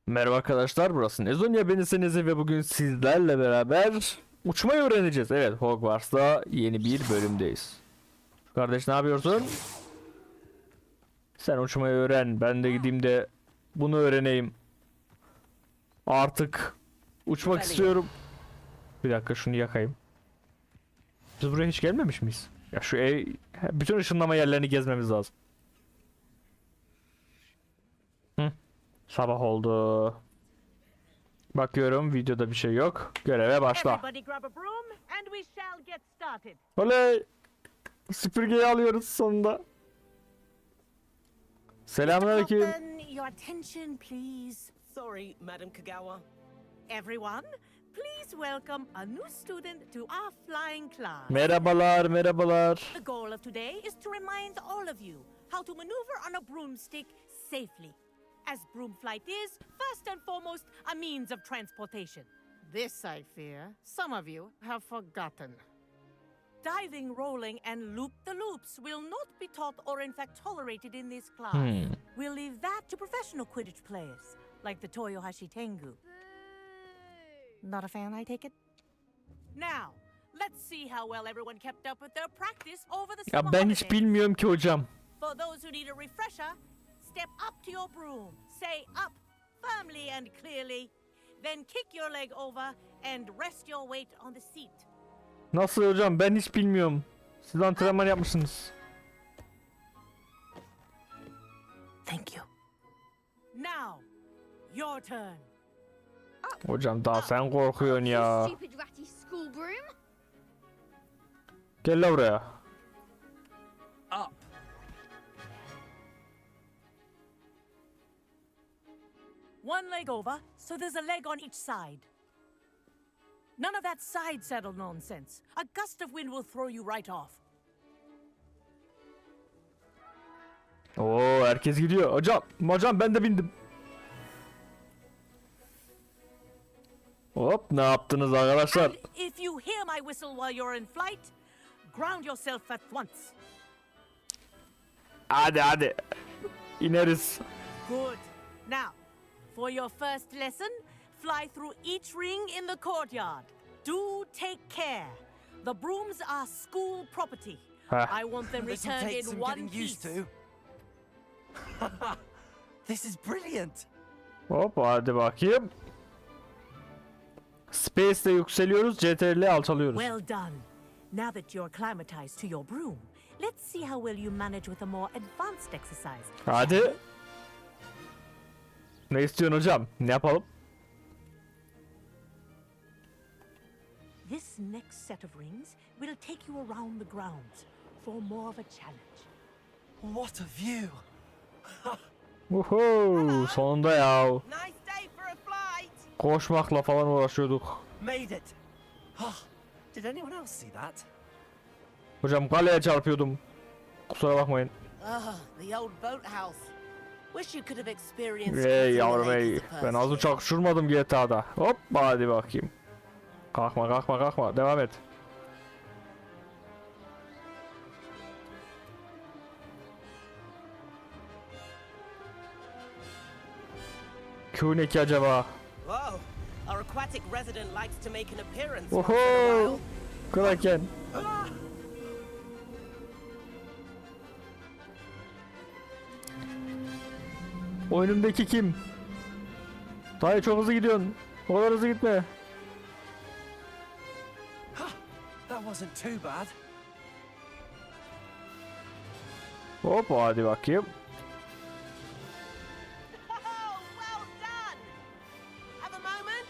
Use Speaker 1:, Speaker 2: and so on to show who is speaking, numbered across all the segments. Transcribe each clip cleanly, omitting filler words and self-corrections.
Speaker 1: Merhaba arkadaşlar, burası Nezonya benisiniz ve bugün sizlerle beraber uçmayı öğreneceğiz. Evet, Hogwarts'ta yeni bir bölümdeyiz. Kardeş, ne yapıyorsun? Sen uçmayı öğren, ben de gideyim de bunu öğreneyim. Artık uçmak istiyorum. Bir dakika, şunu yakayım. Biz buraya hiç gelmemiş miyiz? Ya şu ev, bütün ışınlama yerlerini gezmemiz lazım. Hı. Sabah oldu. Bakıyorum, videoda bir şey yok. Göreve başla. Oley! Süpürgeyi alıyoruz sonunda. Selamünaleyküm.
Speaker 2: Your attention, please.
Speaker 3: Sorry, Madam Kagawa.
Speaker 2: Everyone, please welcome a new student to our flying class.
Speaker 1: Merhabalar, merhabalar.
Speaker 2: The goal of today is to remind all of you how to maneuver on a broomstick safely. As broom flight is, first and foremost, a means of transportation. This, I fear, some of you have forgotten. Diving, rolling, and loop-the-loops will not be taught or in fact tolerated in this class. We'll leave that to professional Quidditch players, like the Toyohashi Tengu. Not a fan, I take it? Now, let's see how well everyone kept up with their practice over the summer
Speaker 1: Ya ben
Speaker 2: holidays.
Speaker 1: hiç bilmiyorum ki hocam.
Speaker 2: For those who need a refresher, step up to your broom, say up firmly and clearly, then kick your leg over and rest your weight on the seat.
Speaker 1: Nasıl hocam, ben hiç bilmiyorum. Siz antrenman yapmışsınız.
Speaker 2: Thank you. Now, your turn.
Speaker 1: Hocam daha sen korkuyorsun ya.
Speaker 4: Stupid ratty school broom.
Speaker 1: Gel la buraya.
Speaker 3: Up.
Speaker 2: One leg over, so there's a leg on each side. None of that side saddle nonsense. A gust of wind will throw you right off.
Speaker 1: Oo, herkes gidiyor. Hocam ben de bindim. Hop, ne yaptınız arkadaşlar?
Speaker 2: And if you hear my whistle while you're in flight, ground yourself at once.
Speaker 1: Hadi. İneriz.
Speaker 2: Good. Now, for your first lesson, fly through each ring in the courtyard. Do take care. The brooms are school property. I want them
Speaker 3: This will
Speaker 2: returned
Speaker 3: take
Speaker 2: in
Speaker 3: some
Speaker 2: one
Speaker 3: getting
Speaker 2: piece.
Speaker 3: used to. This is brilliant.
Speaker 1: Hop, hadi bakayım. Space'de yükseliyoruz, CTRL'le alçalıyoruz.
Speaker 2: Well done. Now that you're acclimatized to your broom, let's see how well you manage with a more advanced exercise.
Speaker 1: Hadi. Ne istiyorsun hocam? Ne yapalım?
Speaker 2: This next set of rings will take you around the grounds for more of a challenge.
Speaker 3: What a view.
Speaker 1: Uhu, sonunda ya.
Speaker 3: Nice day for a flight.
Speaker 1: Koşmakla falan uğraşıyorduk.
Speaker 3: Made it. Did anyone else see that?
Speaker 1: Hocam kaleye çarpıyordum. Kusura bakmayın.
Speaker 3: The old boathouse. Wish you could have experienced.
Speaker 1: Ey yavrum ey. Ben az uçak uçurmadım GTA'da. Hop, hadi bakayım. Kalkma. Devam et. Q ne ki acaba?
Speaker 3: Whoa. Our aquatic resident likes to make an appearance.
Speaker 1: Oho! Kraken. O önümdeki kim? Dayı çok hızlı gidiyorsun. O kadar hızlı gitme.
Speaker 3: That wasn't too bad.
Speaker 1: Hop, hadi bakayım.
Speaker 3: Well done. Have a moment.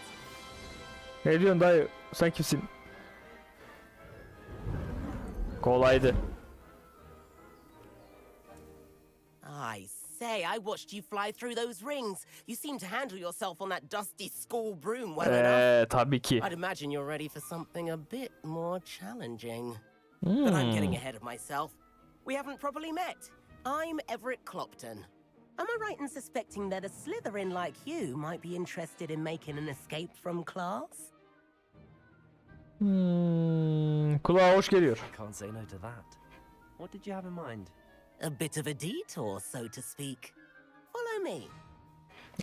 Speaker 1: Ne diyorsun dayı? Sen kimsin? Kolaydı.
Speaker 5: I say, I watched you fly through those rings. You seem to handle yourself on that dusty school broom well enough.
Speaker 1: Tabii ki.
Speaker 5: I'd imagine you're ready for something a bit more challenging. But I'm getting ahead of myself. We haven't properly met. I'm Everett Clopton. Am I right in suspecting that a Slytherin like you might be interested in making an escape from class?
Speaker 1: Kulağa hoş geliyor.
Speaker 6: Can't say no to that. What did you have in mind?
Speaker 5: A bit of a detour, so to speak. Follow me.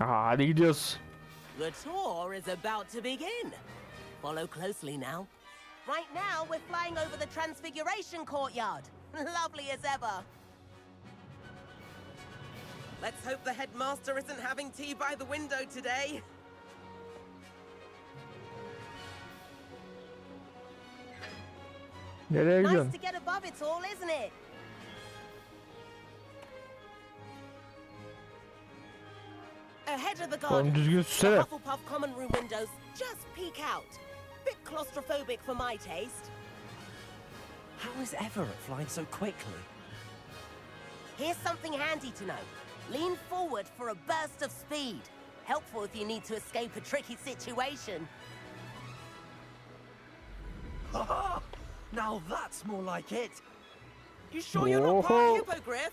Speaker 1: Aha, hadi gidiyoruz.
Speaker 5: The tour is about to begin. Follow closely now. Right now, we're flying over the Transfiguration Courtyard. Lovely as ever. Let's hope the headmaster isn't having tea by the window today.
Speaker 1: Nereye
Speaker 5: Nice
Speaker 1: gidiyorsun?
Speaker 5: to get above it all, isn't it? Ahead of the
Speaker 1: Oğlum
Speaker 5: garden,
Speaker 1: düzgün
Speaker 5: the
Speaker 1: sürsene.
Speaker 5: Hufflepuff common room windows just peek out. Bit claustrophobic for my taste.
Speaker 6: How is Everett flying so quickly?
Speaker 5: Here's something handy to know. Lean forward for a burst of speed. Helpful if you need to escape a tricky situation.
Speaker 6: Now that's more like it.
Speaker 5: You sure you're not part
Speaker 1: Whoa.
Speaker 5: hippogriff?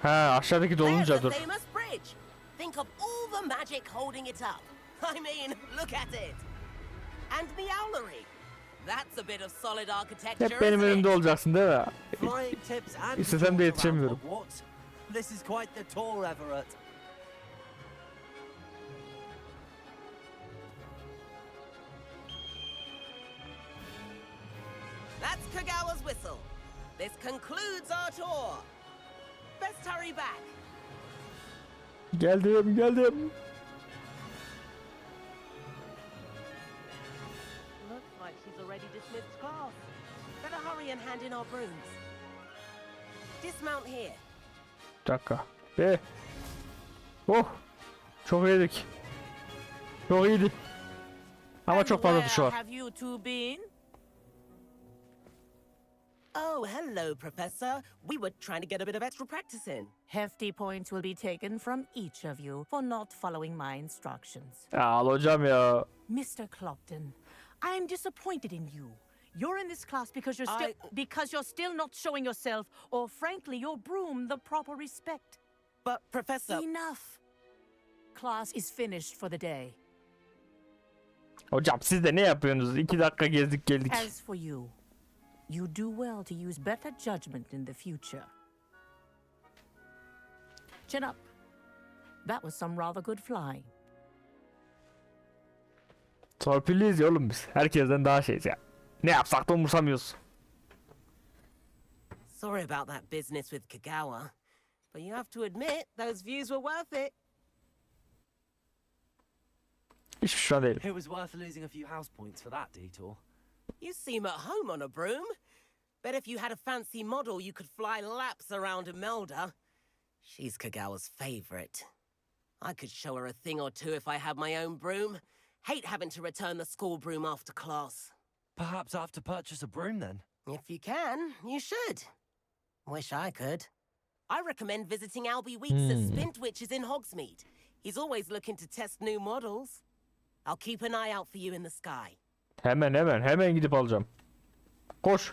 Speaker 1: Ha, aşağıdaki
Speaker 5: There's
Speaker 1: dolunca
Speaker 5: the
Speaker 1: dur.
Speaker 5: famous bridge. Think of all the magic holding it up. I mean, look at it. And the owlery. That's a bit of solid architecture,
Speaker 1: Hep benim
Speaker 5: isn't
Speaker 1: önümde
Speaker 5: it?
Speaker 1: olacaksın değil mi?
Speaker 6: Flying tips and
Speaker 1: İstesem de
Speaker 6: tours around
Speaker 1: yetişemiyorum.
Speaker 6: Hogwarts. This is quite the tour, Everett.
Speaker 5: That's Kagawa's whistle. This concludes our tour. Best hurry back.
Speaker 1: Geldim.
Speaker 5: Looks like she's already dismissed class. Better hurry and hand in our brooms. Dismount here.
Speaker 1: Bir dakika. Be. Oh. Çok iyiydik. Çok iyiydi. Ama
Speaker 2: And
Speaker 1: çok fazla
Speaker 2: where
Speaker 1: dışı var.
Speaker 2: have you two been?
Speaker 5: Oh, hello, Professor. We were trying to get a bit of extra practice in.
Speaker 2: Hefty points will be taken from each of you for not following my instructions.
Speaker 1: Ya al hocam ya.
Speaker 2: Mr. Clopton, I am disappointed in you. You're in this class because you're still not showing yourself, or frankly, your broom the proper respect.
Speaker 5: But, Professor...
Speaker 2: Enough. Class is finished for the day.
Speaker 1: Hocam siz de ne yapıyorsunuz? 2 dakika gezdik geldik.
Speaker 2: As for you, you do well to use better judgment in the future. Chin up. That was some rather good flying.
Speaker 1: Torpilliyiz ya oğlum biz. Herkesten daha şeyiz ya. Ne yapsak da umursamıyoruz.
Speaker 5: Sorry about that business with Kagawa. But you have to admit, those views were worth it.
Speaker 1: Hiçbir şey değil.
Speaker 6: It was worth losing a few house points for that detour.
Speaker 5: You seem at home on a broom. Bet if you had a fancy model, you could fly laps around Imelda. She's Kagawa's favorite. I could show her a thing or two if I had my own broom. Hate having to return the school broom after class.
Speaker 6: Perhaps I have to purchase a broom then.
Speaker 5: If you can, you should. Wish I could. I recommend visiting Albie Weeks at Spintwitches in Hogsmeade. He's always looking to test new models. I'll keep an eye out for you in the sky.
Speaker 1: Hemen gidip alacağım. Koş.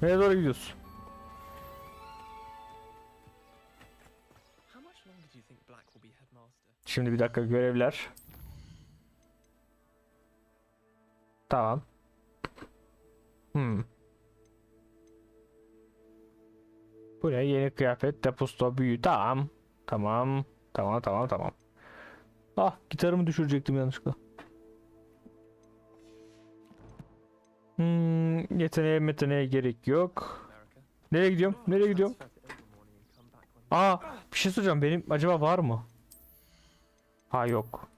Speaker 1: Nereye doğru gidiyorsun? Şimdi bir dakika görevler. Tamam. Bu ne? Yeni kıyafet, deposto, büyü. Tamam. Ah, gitarımı düşürecektim yanlışlıkla. Yeteneğe gerek yok. Nereye gidiyorum? Aa, bir şey soracağım. Benim acaba var mı? Ha, yok.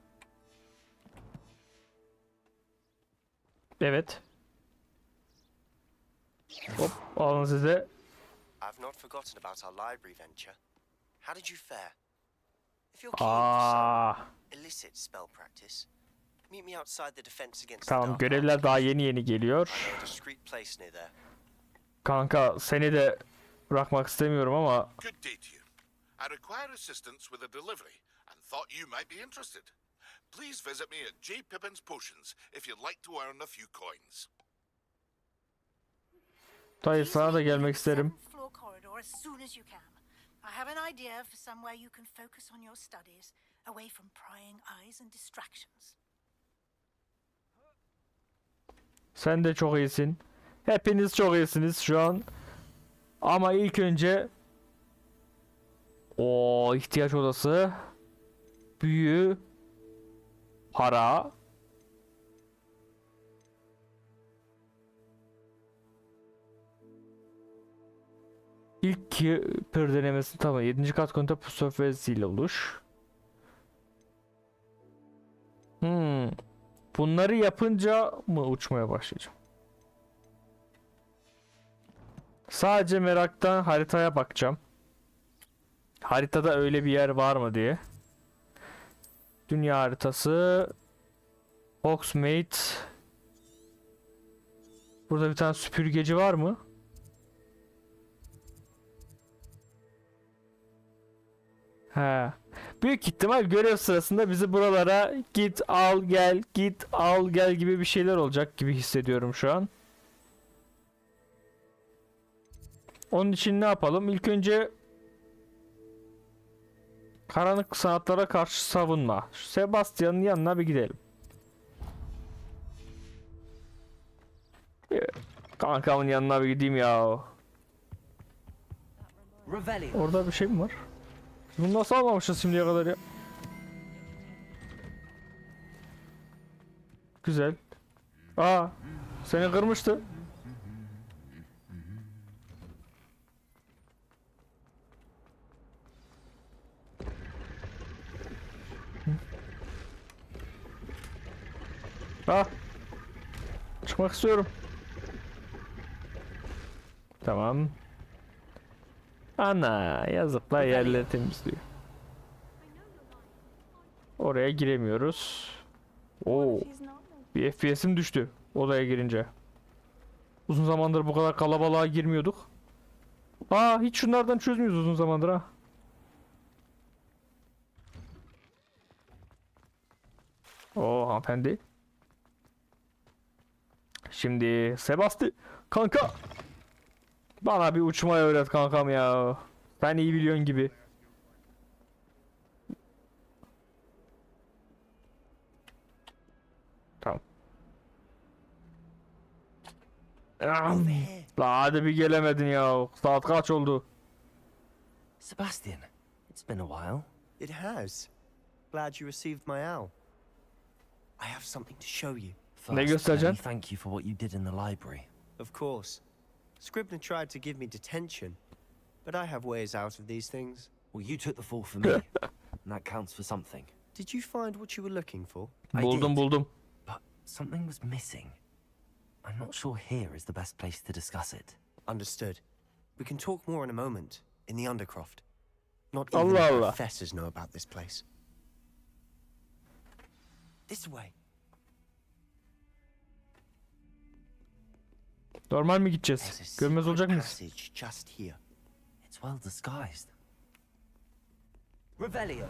Speaker 1: Evet. Hop, alın size.
Speaker 7: I've not forgotten about our library venture. How did you fare? If you're keen for some illicit spell practice, meet me outside the defense against the
Speaker 1: Tamam,
Speaker 7: dark
Speaker 1: görevler
Speaker 7: arts.
Speaker 1: daha yeni geliyor.
Speaker 7: I know a discreet place near there.
Speaker 1: Kanka seni de bırakmak istemiyorum ama
Speaker 8: Good day to you. I require assistance with a delivery and thought you might be interested. Please visit me at J. Pippin's Potions if you'd like to earn a few coins.
Speaker 1: dayı sana da gelmek isterim.
Speaker 9: Seventh floor corridor as soon as you can. I have an idea for somewhere you can focus on your studies, away from prying eyes and distractions.
Speaker 1: Sen de çok iyisin. Hepiniz çok iyisiniz şu an. Ama ilk önce o ihtiyaç odası, büyü, para. İlk pır denemesi tamam. 7. kat konuda pusuf ve zil oluş. Bunları yapınca mı uçmaya başlayacağım? Sadece meraktan haritaya bakacağım. Haritada öyle bir yer var mı diye. Dünya haritası. Hogsmeade. Burada bir tane süpürgeci var mı? He. Büyük ihtimal görev sırasında bizi buralara git al gel git al gel gibi bir şeyler olacak gibi hissediyorum şu an. Onun için ne yapalım? İlk önce karanlık sanatlara karşı savunma. Sebastian'ın yanına bir gidelim. Kankamın yanına bir gideyim ya. Orada bir şey mi var? Bunu nasıl almamışız şimdiye kadar ya? Güzel. Aa, seni kırmıştı. Ah. Çıkmak istiyorum. Tamam. Ana yazıklar yerleri temizliyor. Oraya giremiyoruz. Oo. Bir FPS'im düştü odaya girince. Uzun zamandır bu kadar kalabalığa girmiyorduk. Aa hiç şunlardan çözmüyoruz uzun zamandır ha. Oo hanımefendi. Şimdi Sebastian kanka. Bana bir uçmayı öğret kankam ya. Sen iyi biliyorsun gibi. Tamam. La hadi bir gelemedin ya. Saat kaç oldu?
Speaker 6: Sebastian, it's been a while.
Speaker 7: It has. Glad you received my owl. I have something to show you.
Speaker 6: First, let
Speaker 1: göstereceksin?
Speaker 6: me thank you for what you did in the library.
Speaker 7: Of course. Scribner tried to give me detention, but I have ways out of these things.
Speaker 6: Well, you took the fall for me, and that counts for something.
Speaker 7: Did you find what you were looking for?
Speaker 1: Buldum.
Speaker 6: But something was missing. I'm not sure here is the best place to discuss it.
Speaker 7: Understood. We can talk more in a moment, in the Undercroft. Not even
Speaker 1: Allah
Speaker 7: the
Speaker 1: Allah.
Speaker 7: professors know about this place. This way.
Speaker 1: Normal mi
Speaker 7: There's a
Speaker 1: gideceğiz? Görmez olacak
Speaker 7: secret
Speaker 1: mıyız?
Speaker 7: passage just here.
Speaker 6: It's well disguised. Revelio.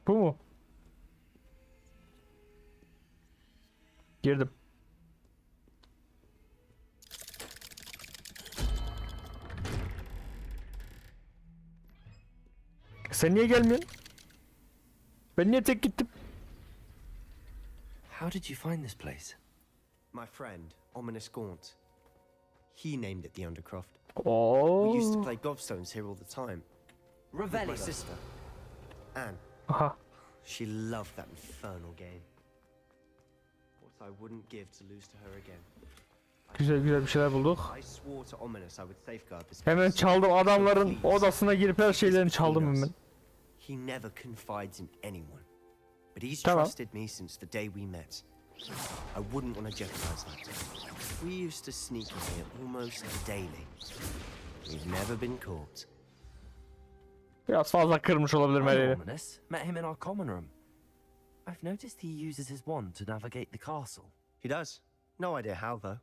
Speaker 1: Bu mu? Girdim. Sen niye gelmiyorsun? Ben niye tek gittim?
Speaker 6: How did you find this place?
Speaker 7: My friend, Ominous Gaunt. He named it the Undercroft.
Speaker 1: Oo.
Speaker 7: We used to play gobstones here all the time. With my sister, Anne.
Speaker 1: Aha.
Speaker 7: She loved that infernal game. What I wouldn't give to lose to her again.
Speaker 1: Güzel bir şeyler bulduk.
Speaker 7: I swore to Ominous I would safeguard this
Speaker 1: Hemen
Speaker 7: place.
Speaker 1: çaldım adamların
Speaker 7: So please,
Speaker 1: odasına girip her şeylerini
Speaker 7: between
Speaker 1: çaldım
Speaker 7: us.
Speaker 1: hemen.
Speaker 7: He never confides in anyone. But he's
Speaker 1: Tamam.
Speaker 7: trusted me since the day we met. I wouldn't want to jeopardize that. We used to sneak in here almost daily. We've never been caught.
Speaker 1: Biraz fazla kırmış olabilirim her
Speaker 6: I'm
Speaker 1: yeri.
Speaker 6: Ominous. Met him in our common room. I've noticed he uses his wand to navigate the castle.
Speaker 7: He does. No idea how, though.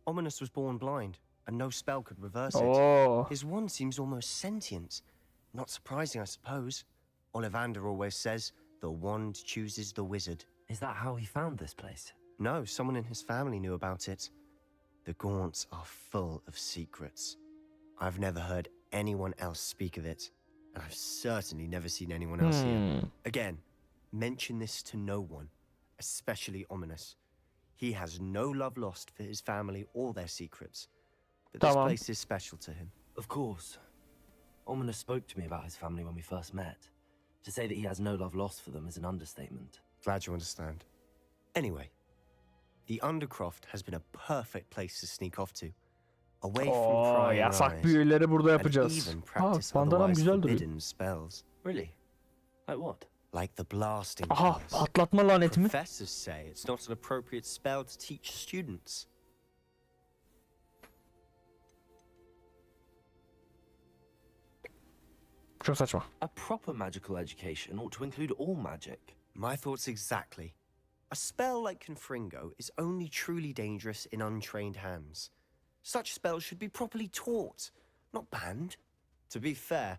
Speaker 7: Ominous was born blind, and no spell could reverse it.
Speaker 1: Oo.
Speaker 7: His wand seems almost sentient. Not surprising, I suppose. Ollivander always says, the wand chooses the wizard.
Speaker 6: Is that how he found this place?
Speaker 7: No, someone in his family knew about it. The Gaunts are full of secrets. I've never heard anyone else speak of it, and I've certainly never seen anyone else here. Again, mention this to no one, especially Ominous. He has no love lost for his family or their secrets. but this
Speaker 1: Tamam.
Speaker 7: place is special to him.
Speaker 6: Of course. Ominous spoke to me about his family when we first met. To say that he has no love lost for them is an understatement.
Speaker 7: Glad you understand. Anyway, the Undercroft has been a perfect place to sneak off to. Away from prying
Speaker 1: yasak
Speaker 7: eyes,
Speaker 1: büyüleri burada
Speaker 7: and
Speaker 1: yapacağız.
Speaker 7: even
Speaker 1: Aa,
Speaker 7: practice
Speaker 1: bandanam
Speaker 7: otherwise
Speaker 1: güzel duruyor.
Speaker 7: forbidden spells.
Speaker 6: Really? Like what?
Speaker 7: Like the blasting
Speaker 1: Aha,
Speaker 7: curse.
Speaker 1: patlatma laneti mi?
Speaker 7: Professors say it's not an appropriate spell to teach students.
Speaker 1: Çok saçma.
Speaker 6: A proper magical education ought to include all magic.
Speaker 7: My thoughts exactly. A spell like Confringo is only truly dangerous in untrained hands. Such spells should be properly taught, not banned. To be fair,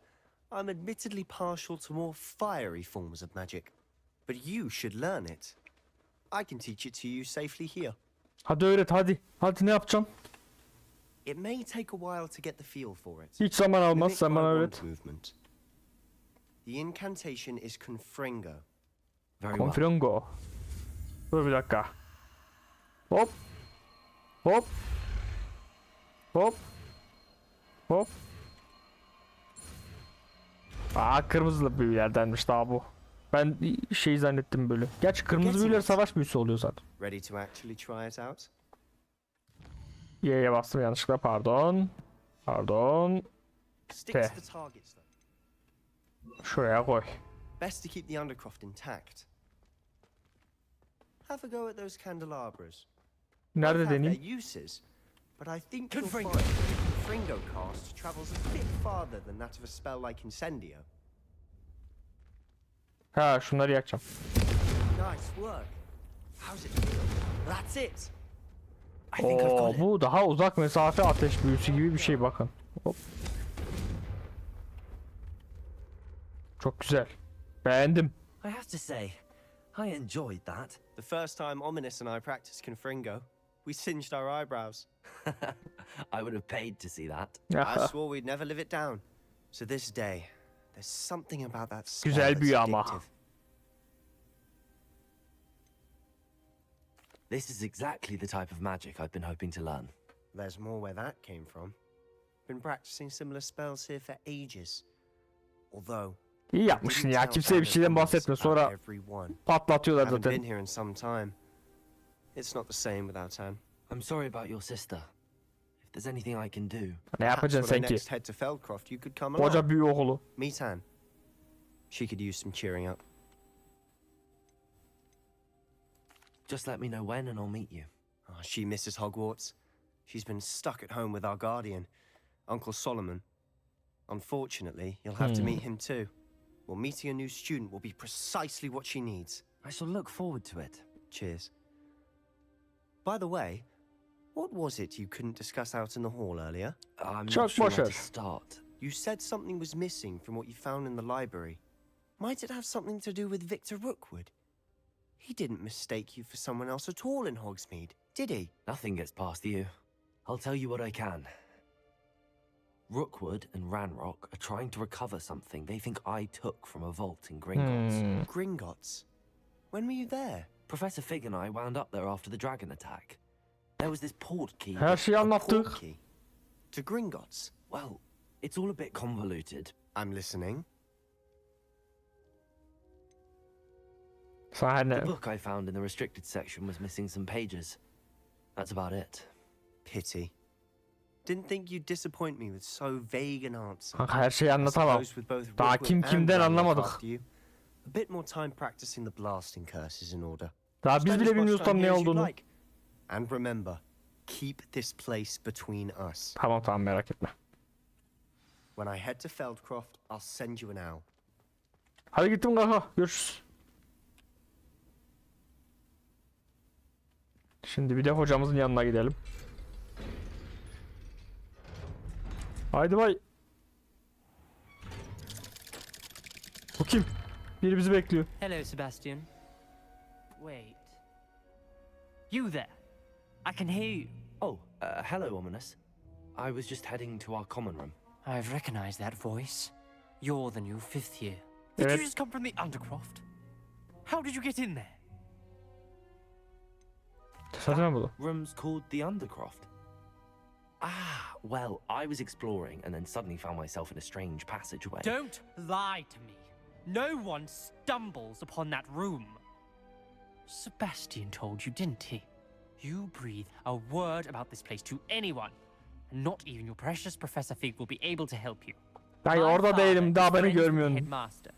Speaker 7: I'm admittedly partial to more fiery forms of magic, but you should learn it. I can teach it to you safely here.
Speaker 1: Hadi öğret hadi. Hadi ne yapacağım?
Speaker 7: It may take a while to get the feel for it.
Speaker 1: Hiç zaman almaz,
Speaker 7: Mimic
Speaker 1: sen
Speaker 7: my
Speaker 1: bana
Speaker 7: wand
Speaker 1: öğret.
Speaker 7: movement. The incantation is Confringo.
Speaker 6: Very well.
Speaker 1: Confringo. Dur bir dakika. Hop. Hop. Hop. Hop. Aa, kırmızılı büyülerdenmiş daha bu. Ben şey zannettim böyle. Gerçi kırmızı büyüler savaş büyüsü oluyor zaten.
Speaker 7: Ready to actually try it out?
Speaker 1: Y'ye bastım yanlışlıkla, pardon. Pardon.
Speaker 7: Stick to
Speaker 1: Okay.
Speaker 7: the targets though.
Speaker 1: Şuraya koy.
Speaker 7: Best to keep the Undercroft intact. Have a go at those candelabras.
Speaker 1: Nerede
Speaker 7: Both have
Speaker 1: deneyeyim?
Speaker 7: their uses, but I think you'll find the Confringo cast travels a bit farther than that of a spell like Incendio.
Speaker 1: Ha, şunları yakacağım.
Speaker 7: Nice work. How's it feel? That's it.
Speaker 6: I think I've
Speaker 1: Oo,
Speaker 6: got it.
Speaker 1: bu daha uzak mesafe ateş büyüsü gibi bir şey, bakın. Hop. Çok güzel. Beğendim.
Speaker 6: I have to say, I enjoyed that.
Speaker 7: The first time Ominous and I practiced Confringo, we singed our eyebrows.
Speaker 6: I would have paid to see that.
Speaker 7: I swore we'd never live it down. So this day, there's something about that spell
Speaker 1: Güzel
Speaker 7: that's
Speaker 1: büyü ama.
Speaker 7: addictive.
Speaker 6: This is exactly the type of magic I've been hoping to learn.
Speaker 7: There's more where that came from. Been practicing similar spells here for ages. Although,
Speaker 1: İyi yapmışsın ya. Kimseye bir şeyden bahsetme. Sonra patlatıyorlar
Speaker 7: haven't been
Speaker 1: zaten.
Speaker 7: here in some time. It's not the same without Anne.
Speaker 6: I'm sorry about your sister. If there's anything I can do.
Speaker 1: Ne
Speaker 7: Perhaps
Speaker 1: yapacaksın
Speaker 7: when I
Speaker 1: sen ki?
Speaker 7: next head to Feldcroft, you could come along.
Speaker 1: Koca büyü okulu.
Speaker 7: Meet Anne. She could use some cheering up.
Speaker 6: Just let me know when and I'll meet you.
Speaker 7: Oh, she misses Hogwarts. She's been stuck at home with our guardian, Uncle Solomon. Unfortunately, you'll have to meet him too. Well, meeting a new student will be precisely what she needs.
Speaker 6: I shall look forward to it.
Speaker 7: Cheers. By the way, what was it you couldn't discuss out in the hall earlier?
Speaker 6: I'm
Speaker 1: Çok
Speaker 6: not sure
Speaker 1: boş
Speaker 6: where
Speaker 1: ver.
Speaker 6: to start.
Speaker 7: You said something was missing from what you found in the library. Might it have something to do with Victor Rookwood? He didn't mistake you for someone else at all in Hogsmeade, did he?
Speaker 6: Nothing gets past you. I'll tell you what I can. Rookwood and Ranrock are trying to recover something they think I took from a vault in Gringotts.
Speaker 7: Gringotts? When were you there?
Speaker 6: Professor Fig and I wound up there after the dragon attack. There was this Portkey.
Speaker 1: Her şeyi anlattık.
Speaker 7: Portkey? To Gringotts?
Speaker 6: Well, it's all a bit convoluted.
Speaker 7: I'm listening.
Speaker 1: Sahne.
Speaker 6: The book I found in the restricted section was missing some pages. That's about it.
Speaker 7: Pity. Didn't think you'd disappoint me with so vague an answer.
Speaker 1: Kanka her şeyi anlatamam.
Speaker 7: I suppose with both
Speaker 1: Daha
Speaker 7: Rookwood
Speaker 1: kim
Speaker 7: and
Speaker 1: kimden
Speaker 7: Ranrock
Speaker 1: anlamadık.
Speaker 7: after you, a bit more time practicing the blasting curse is in order.
Speaker 1: Daha biz
Speaker 7: Spend
Speaker 1: bile
Speaker 7: as much
Speaker 1: bilmiyoruz
Speaker 7: time
Speaker 1: tam
Speaker 7: here
Speaker 1: ne
Speaker 7: as you'd
Speaker 1: olduğunu.
Speaker 7: like. And remember, keep this place between us.
Speaker 1: Tamam merak etme.
Speaker 7: When I head to Feldcroft, I'll send you an owl.
Speaker 1: Hadi gittim kanka. Görüşürüz. Şimdi bir de hocamızın yanına gidelim. Haydi bay. Bu kim? Biri bizi bekliyor.
Speaker 10: Hello, Sebastian. Wait. You there? I can hear you.
Speaker 6: Oh, hello, Ominous. I was just heading to our common room.
Speaker 10: I've recognized that voice. You're the new fifth year. Did you just come from the Undercroft? How did you get in there?
Speaker 1: Tesadüfen bu.
Speaker 6: Room's called the Undercroft. Ah, Well, I was exploring and then suddenly found myself in a strange passageway.
Speaker 10: Don't lie to me. No one stumbles upon that room. Sebastian told you, didn't he? You breathe a word about this place to anyone, and not even your precious Professor Fig will be able to help you.
Speaker 1: Dayı
Speaker 10: My
Speaker 1: orada
Speaker 10: father
Speaker 1: değilim,
Speaker 10: is
Speaker 1: daha beni
Speaker 10: friends with the
Speaker 1: görmüyorsun.
Speaker 10: headmaster.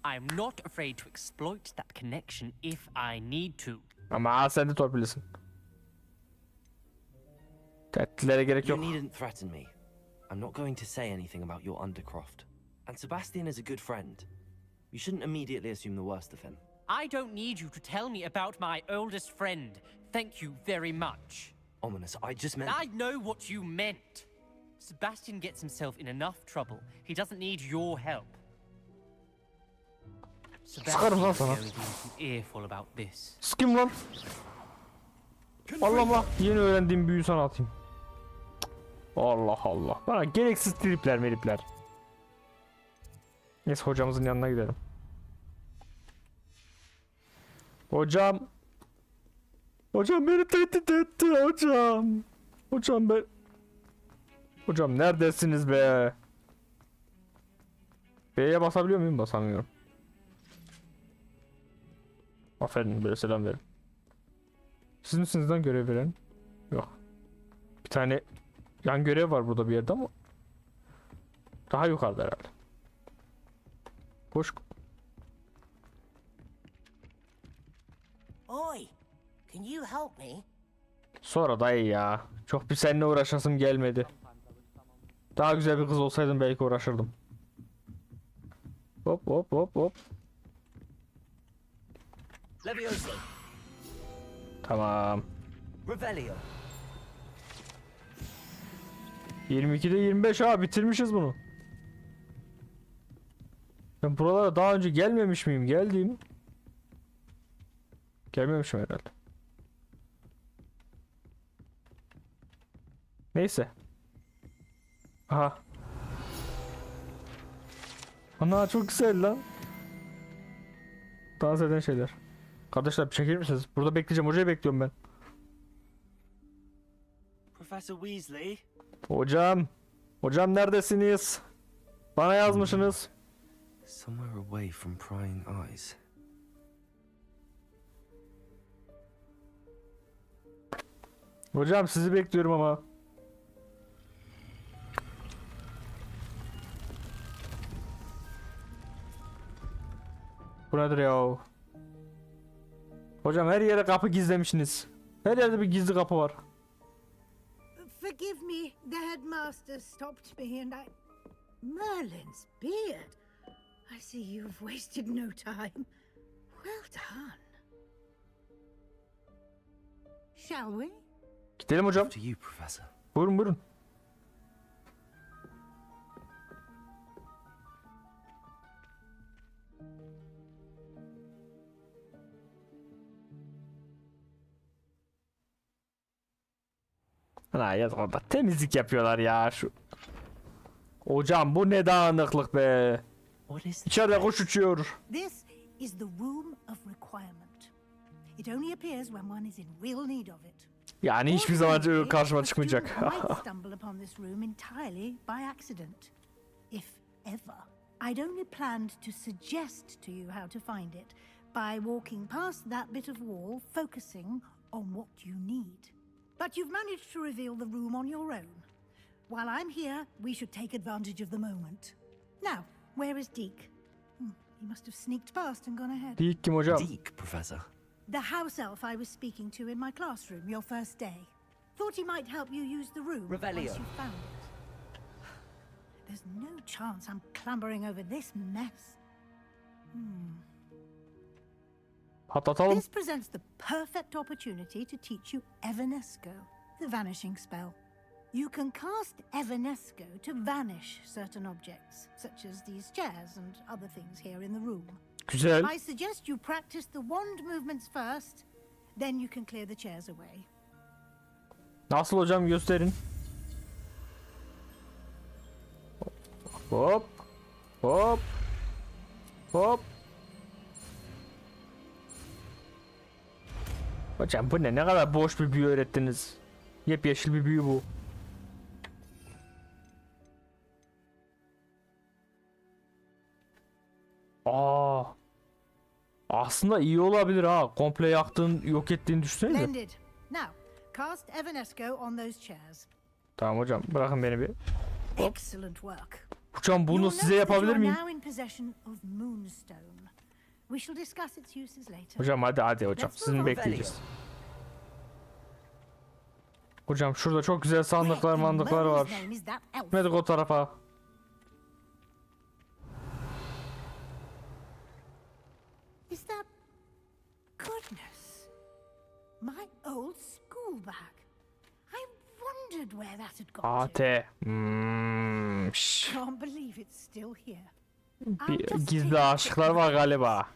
Speaker 10: I am not afraid to exploit that connection if I need to.
Speaker 1: Ama sen de torpilisin. Tehditlere gerek
Speaker 6: You
Speaker 1: yok.
Speaker 6: needn't threaten me. I'm not going to say anything about your Undercroft. And Sebastian is a good friend. You shouldn't immediately assume the worst of him.
Speaker 10: I don't need you to tell me about my oldest friend. Thank you very much.
Speaker 6: Ominous, I just meant...
Speaker 10: I know what you meant. Sebastian gets himself in enough trouble. He doesn't need your help.
Speaker 1: Sıkarım lan sana.
Speaker 10: Sebastian's going to be an earful about this.
Speaker 1: Sıkayım lan. Allah Allah. Yeni öğrendiğim büyüyü sana atayım. Allah Allah. Bana gereksiz tripler meripler. Neyse hocamızın yanına gidelim. Hocam. Hocam beni tehdit etti hocam. Hocam ben. Hocam neredesiniz be? B'ye basabiliyor muyum? Basamıyorum. Aferin, böyle selam verin. Siz misiniz lan görev veren? Yok. Bir tane yan görev var burada bir yerde ama daha yukarıda herhalde. Hoş.
Speaker 5: Oi, can you help me?
Speaker 1: Sonra dayı ya. Çok bir seninle uğraşasım gelmedi. Daha güzel bir kız olsaydım belki uğraşırdım. Hop hop hop hop.
Speaker 6: Levioso.
Speaker 1: Tamam.
Speaker 6: Revelio.
Speaker 1: 22'de 25 ha, bitirmişiz bunu. Ben buralara daha önce gelmemiş miyim? Geldim. Gelmemişim herhalde. Neyse. Aha. Ana çok güzel lan. Dans eden şeyler. Kardeşler bir çekilir misiniz? Burada bekleyeceğim. Hocayı bekliyorum ben.
Speaker 6: Professor Weasley.
Speaker 1: Hocam. Hocam neredesiniz? Bana yazmışsınız.
Speaker 6: Somewhere away from prying eyes.
Speaker 1: Hocam sizi bekliyorum ama. Bu nedir ya? Hocam her yere kapı gizlemişsiniz. Her yerde bir gizli kapı var.
Speaker 9: Forgive me, the headmaster stopped me and I... Merlin's beard. I see you've wasted no time. Well done. Shall we?
Speaker 1: Gidelim hocam.
Speaker 6: To you, Professor.
Speaker 1: Buyurun buyurun. Ana ya orada temizlik yapıyorlar ya şu. Hocam bu ne dağınıklık be.
Speaker 6: What is this?
Speaker 1: İçeride kuş uçuyor.
Speaker 9: This is the room of requirement. It only appears when one is in real need of it.
Speaker 1: Yani hiçbir zaman
Speaker 9: Ordinarily,
Speaker 1: karşıma
Speaker 9: a
Speaker 1: çıkmayacak.
Speaker 9: student might stumble upon this room entirely by accident. If ever. I'd only planned to suggest to you how to find it by walking past that bit of wall, focusing on what you need. But you've managed to reveal the room on your own. While I'm here, we should take advantage of the moment. Now, where is Deke? He must have sneaked past and gone ahead.
Speaker 1: Deke kim hocam?
Speaker 6: Deke, Professor.
Speaker 9: The house elf I was speaking to in my classroom your first day. Thought he might help you use the room
Speaker 6: Revelio.
Speaker 9: once you found it. There's no chance I'm clambering over this mess.
Speaker 1: Patlatalım.
Speaker 9: This presents the perfect opportunity to teach you Evanesco, the vanishing spell. You can cast Evanesco to vanish certain objects, such as these chairs and other things here in the room.
Speaker 1: Güzel.
Speaker 9: I suggest you practice the wand movements first, then you can clear the chairs away.
Speaker 1: Nasıl hocam gösterin. Hop. Hop. Hop. Hocam bu ne? Ne kadar boş bir büyü öğrettiniz. Yepyeşil bir büyü bu. Aa. Aslında iyi olabilir ha. Komple yaktığın, yok ettiğini düşünsene.
Speaker 9: Splendid. Now, cast Evanesco on those chairs.
Speaker 1: Tamam hocam, bırakın beni bir.
Speaker 9: Excellent work.
Speaker 1: Hocam bunu
Speaker 9: You'll
Speaker 1: size
Speaker 9: note that
Speaker 1: yapabilir
Speaker 9: you are
Speaker 1: miyim?
Speaker 9: now in possession of Moonstone. We shall discuss its uses later.
Speaker 1: Hocam hadi hocam.
Speaker 9: Let's
Speaker 1: Sizin
Speaker 9: move on.
Speaker 1: bekleyeceğiz. Hocam şurada çok güzel sandıklar
Speaker 9: Where in
Speaker 1: mandıklar
Speaker 9: Merlin's
Speaker 1: var.
Speaker 9: name is that elf?
Speaker 1: Gitmedik o tarafa.
Speaker 9: Is that... Goodness. My old school bag. I wondered where that had gone to.
Speaker 1: AT. Şş.
Speaker 9: Can't believe it's still here. I'll
Speaker 1: Bir
Speaker 9: just
Speaker 1: gizli
Speaker 9: take a
Speaker 1: aşıklar
Speaker 9: quick
Speaker 1: var
Speaker 9: look.
Speaker 1: galiba.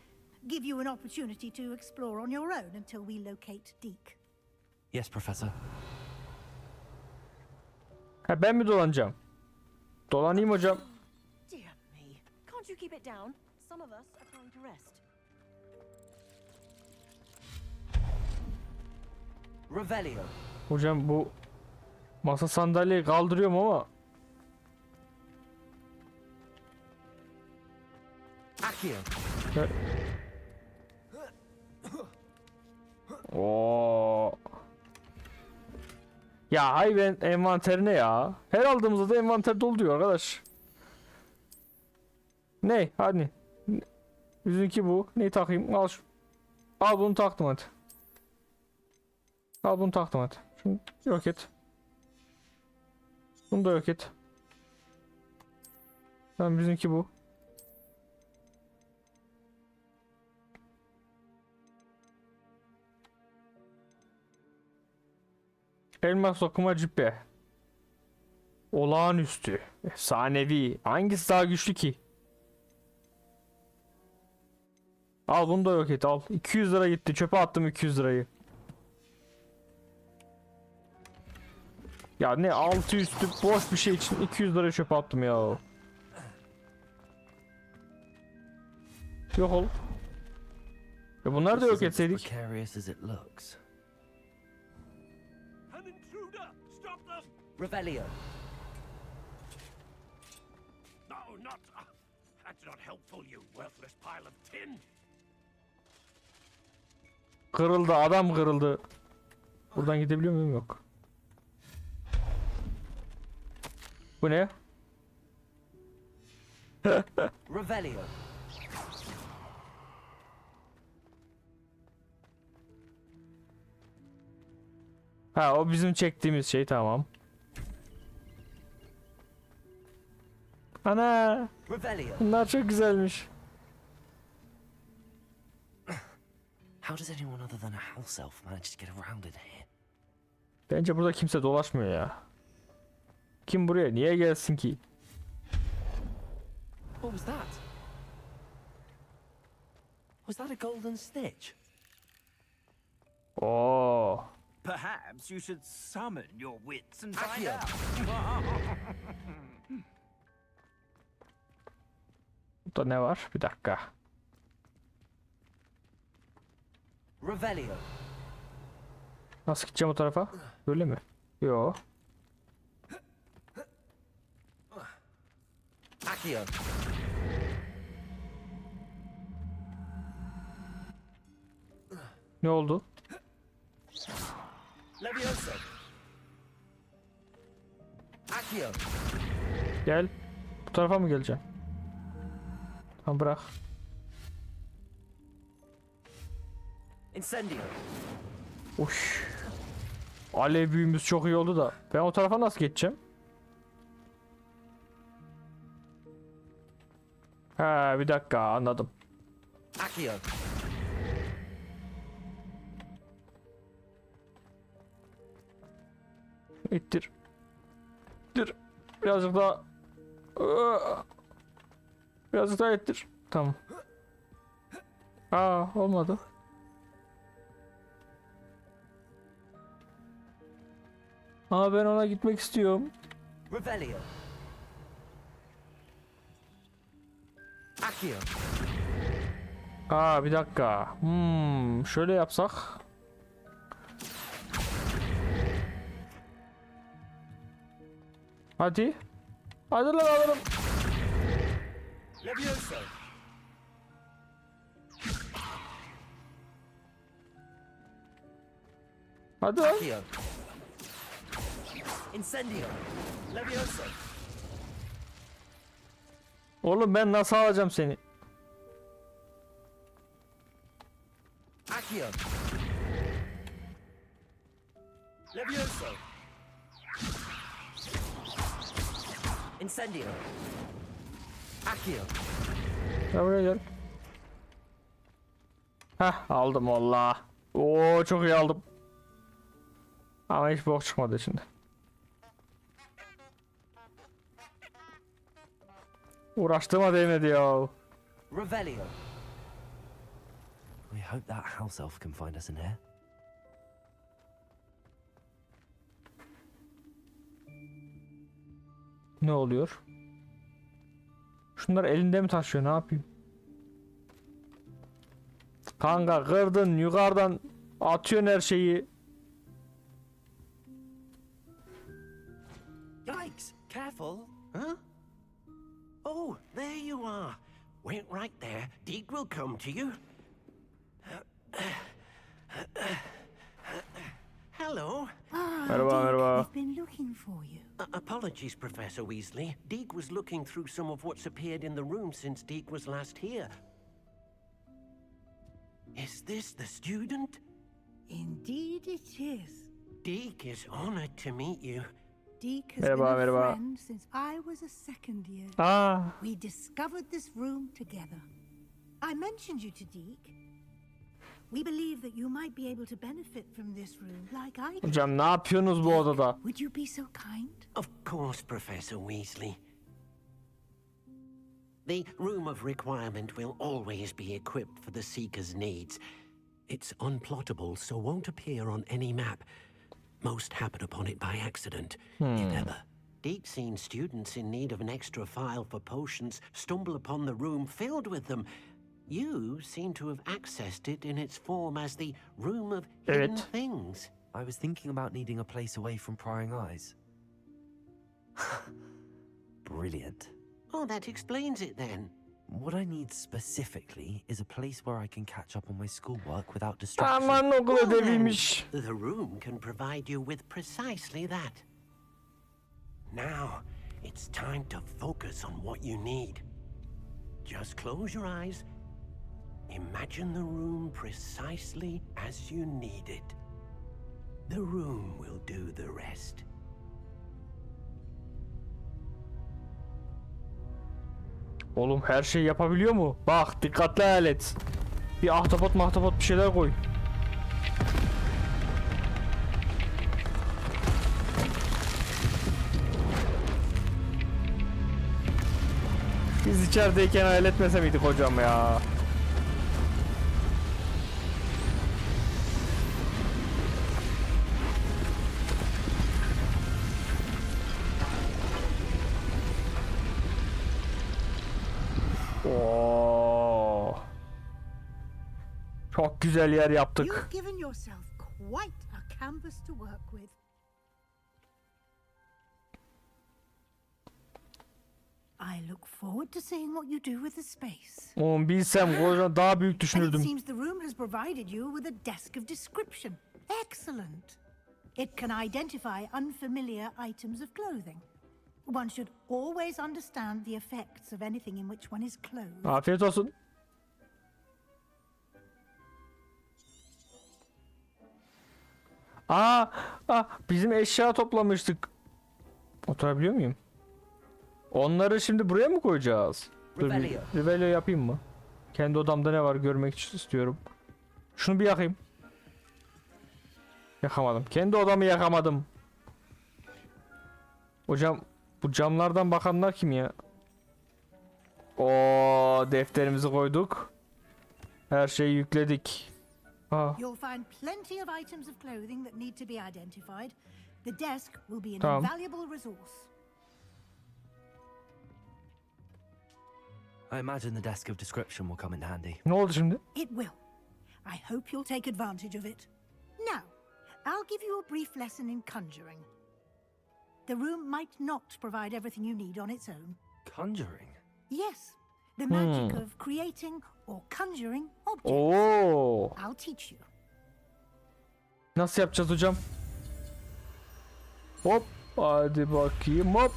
Speaker 9: Give you an opportunity to explore on your own until we locate Deke.
Speaker 6: Yes, Professor.
Speaker 1: Ha ben mi dolanacağım? Dolanayım hocam.
Speaker 3: Dear me. Can't you keep it down? Some of us are trying to rest.
Speaker 6: Revelio.
Speaker 1: Hocam bu masa sandalyeyi kaldırıyorum ama
Speaker 6: Accio.
Speaker 1: Oo. Ya hay ben envanterine ya. Her aldığımızda da envanter dolu diyor arkadaş. Ne? Hadi. Yüzünki bu. Neyi takayım? Al şu. Al bunu taktım hadi. Al bunu taktım hadi. Şunu yok et. Bunu da yok et. Tamam bizimki bu. Elmas okuma cübbe. Olağanüstü. Efsanevi. Hangisi daha güçlü ki? Al bunu da yok et al. 200 lira gitti. Çöpe attım 200 lirayı. Ya ne altı üstü boş bir şey için 200 lira çöpe attım ya. Yok ol. Ya bunları da yok etseydik.
Speaker 6: Precarious as it looks.
Speaker 10: An intruder! Stop them!
Speaker 6: Revelio.
Speaker 10: No, not. That's not helpful, you worthless pile of tin.
Speaker 1: Kırıldı adam kırıldı. Buradan gidebiliyor muyum? Yok. Bu ne?
Speaker 6: Revelio.
Speaker 1: Ha o bizim çektiğimiz şey tamam. Ana
Speaker 6: Revelio.
Speaker 1: bunlar çok güzelmiş.
Speaker 6: How does anyone other than a house elf manage to get around in here?
Speaker 1: Bence burada kimse dolaşmıyor ya. Kim buraya niye gelsin ki?
Speaker 6: What was that? Was that a golden stitch?
Speaker 1: Oo.
Speaker 10: Perhaps you should summon your wits and find
Speaker 6: Accio.
Speaker 10: out.
Speaker 1: Burada ne var? Bir dakika.
Speaker 6: Revelio.
Speaker 1: Nasıl gideceğim o tarafa? Böyle mi? Yo.
Speaker 6: Accio.
Speaker 1: Ne oldu?
Speaker 6: Levioso. Accio.
Speaker 1: Gel. Bu tarafa mı geleceğim? Tamam bırak.
Speaker 6: Incendio.
Speaker 1: Uş. Alev büyümüz çok iyi oldu da. Ben o tarafa nasıl geçeceğim? Ha bir dakika anladım.
Speaker 6: Accio.
Speaker 1: İttir. İttir. Birazcık daha. Birazcık daha ittir. Tamam. Aa olmadı. Aa ben ona gitmek istiyorum.
Speaker 6: Revelio. Accio.
Speaker 1: Aa bir dakika. Şöyle yapsak. Hadi. Hadi lan alırım.
Speaker 6: Levioso.
Speaker 1: Hadi lan.
Speaker 5: Accio. Incendio. Levioso.
Speaker 1: Oğlum ben nasıl alacağım seni?
Speaker 5: Accio. Levioso. Incendio. Accio.
Speaker 1: Gel buraya gel. Heh aldım valla. Oo çok iyi aldım. Ama hiç bok çıkmadı şimdi. Uğraştığıma değmedi ya.
Speaker 5: Revelio.
Speaker 6: I hope that house elf can find us in here.
Speaker 1: Ne oluyor? Şunlar elinde mi taşıyor? Ne yapayım? Kanka kırdın yukarıdan atıyorsun her şeyi.
Speaker 11: Yikes! Careful! Huh? Oh, there you are. Wait right there. Deke will come to you. Hello.
Speaker 1: Merhaba
Speaker 9: Deke,
Speaker 1: merhaba.
Speaker 9: we've been looking for you.
Speaker 11: Apologies, Professor Weasley. Deke was looking through some of what's appeared in the room since Deke was last here. Is this the student?
Speaker 9: Indeed it is.
Speaker 11: Deke is honored to meet you.
Speaker 9: Deke has
Speaker 1: Merhaba,
Speaker 9: been a
Speaker 1: merhaba.
Speaker 9: friend since I was a second year.
Speaker 1: Aa,
Speaker 9: We discovered this room together. I mentioned you to Deke. We believe that you might be able to benefit from this room like I did.
Speaker 1: hocam ne yapıyorsunuz bu odada?
Speaker 9: Would you be so kind?
Speaker 11: Of course, Professor Weasley. The Room of Requirement will always be equipped for the Seeker's needs. It's unplottable, so won't appear on any map. Most happen upon it by accident, if ever. Deep-seen students in need of an extra file for potions stumble upon the room filled with them. You seem to have accessed it in its form as the Room of Hidden
Speaker 1: Evet.
Speaker 11: Things.
Speaker 6: I was thinking about needing a place away from prying eyes. Brilliant.
Speaker 11: Oh, that explains it then.
Speaker 6: What I need specifically is a place where I can catch up on my schoolwork without distraction.
Speaker 1: Aman okul
Speaker 11: Well then,
Speaker 1: ödeviymiş.
Speaker 11: the room can provide you with precisely that. Now, it's time to focus on what you need. Just close your eyes. Imagine the room precisely as you need it. The room will do the rest.
Speaker 1: Oğlum her şey yapabiliyor mu? Bak dikkatli alet. Bir ahtapot mahtapot bir şeyler koy. Biz içerideyken halletmese miydik hocam ya? Oo. Çok güzel yer yaptık.
Speaker 9: You've given yourself quite a canvas to work with. I look forward to seeing what you do with the space.
Speaker 1: Oğlum bilsem kocaman daha büyük
Speaker 9: And it
Speaker 1: düşünürdüm.
Speaker 9: seems the room has provided you with a desk of description. Excellent. It can identify unfamiliar items of clothing. One should always understand the effects of anything in which one is clothed.
Speaker 1: Afiyet olsun. Bizim eşya toplamıştık. Oturabiliyor muyum? Onları şimdi buraya mı koyacağız? Dur bir
Speaker 5: Revelio.
Speaker 1: Revelio yapayım mı? Kendi odamda ne var görmek istiyorum. Şunu bir yakayım. Yakamadım. Kendi odamı yakamadım. Hocam bu camlardan bakanlar kim ya? Oo, defterimizi koyduk. Her şeyi yükledik.
Speaker 9: You'll find plenty of items of clothing that need to be identified. The desk will be an
Speaker 1: Tamam.
Speaker 9: invaluable resource.
Speaker 6: I imagine the desk of description will come in handy.
Speaker 1: Ne oldu şimdi?
Speaker 9: It will. I hope you'll take advantage of it. Now, I'll give you a brief lesson in conjuring. The room might not provide everything you need on its own.
Speaker 6: Conjuring?
Speaker 9: Yes, the magic of creating or conjuring objects.
Speaker 1: Oo.
Speaker 9: I'll teach you.
Speaker 1: Nasıl yapacağız hocam? Hop. Hadi bakayım hop.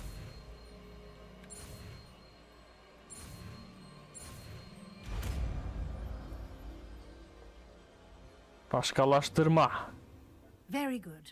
Speaker 1: Başkalaştırma.
Speaker 9: Very good.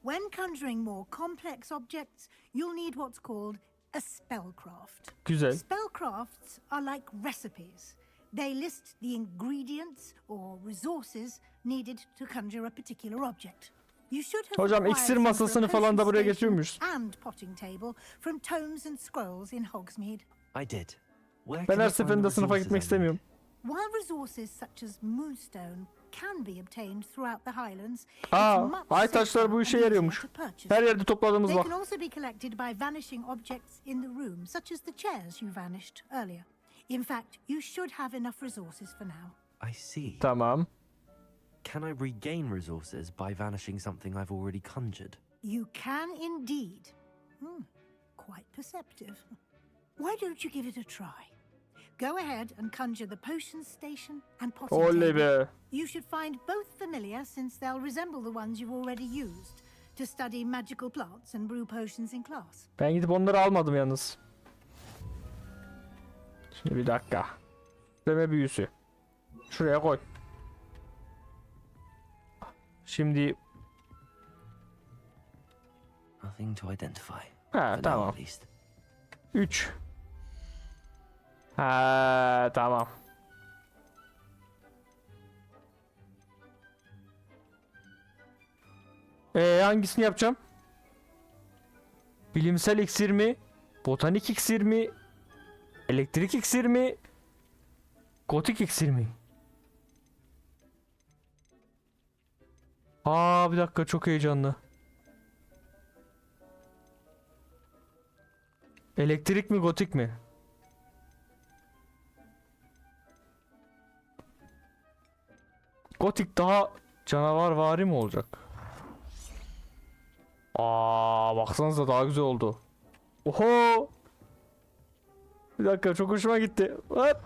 Speaker 9: When conjuring more complex objects, you'll need what's called a spellcraft.
Speaker 1: Güzel.
Speaker 9: Spellcrafts are like recipes. They list the ingredients or resources needed to conjure a particular object. You should have
Speaker 1: Hocam
Speaker 9: acquired
Speaker 1: iksir
Speaker 9: some
Speaker 1: masasını
Speaker 9: for a
Speaker 1: falan da buraya
Speaker 9: potion
Speaker 1: getiriyormuş.
Speaker 9: station and potting table from tomes and scrolls in Hogsmeade.
Speaker 6: I did. Where
Speaker 1: Ben
Speaker 6: can
Speaker 1: her
Speaker 6: I find the
Speaker 1: seferinde sınıfa
Speaker 6: resources
Speaker 1: gitmek
Speaker 6: I need?
Speaker 1: istemiyorum.
Speaker 9: While resources such as moonstone can be obtained throughout the Highlands,
Speaker 1: Aa,
Speaker 9: it's much
Speaker 1: ay taşları
Speaker 9: safer
Speaker 1: bu işe
Speaker 9: and easier
Speaker 1: yarıyormuş.
Speaker 9: to purchase.
Speaker 1: Her yerde topladığımız
Speaker 9: They
Speaker 1: var.
Speaker 9: can also be collected by vanishing objects in the room, such as the chairs you vanished earlier. In fact, you should have enough resources for now.
Speaker 6: I see.
Speaker 1: Tamam.
Speaker 6: Can I regain resources by vanishing something I've already conjured?
Speaker 9: You can indeed. Quite perceptive. Why don't you give it a try? Go ahead and conjure the potions station and potting
Speaker 1: Oley
Speaker 9: table.
Speaker 1: be.
Speaker 9: You should find both familiar since they'll resemble the ones you've already used to study magical plants and brew potions in class.
Speaker 1: Ben gidip onları almadım yalnız. Şimdi bir dakika. Deme büyüsü. Şuraya koy. Şimdi
Speaker 6: Nothing to identify.
Speaker 1: ha
Speaker 6: For now,
Speaker 1: tamam.
Speaker 6: at least.
Speaker 1: 3. Ha tamam. Hangisini yapacağım? Bilimsel iksir mi? Botanik iksir mi? Elektrik iksir mi? Gotik iksir mi? Bir dakika, çok heyecanlı. Elektrik mi, gotik mi? Gotik daha canavarvari mi olacak? Baksanıza daha güzel oldu. Oho! Bir dakika, çok hoşuma gitti. Hop!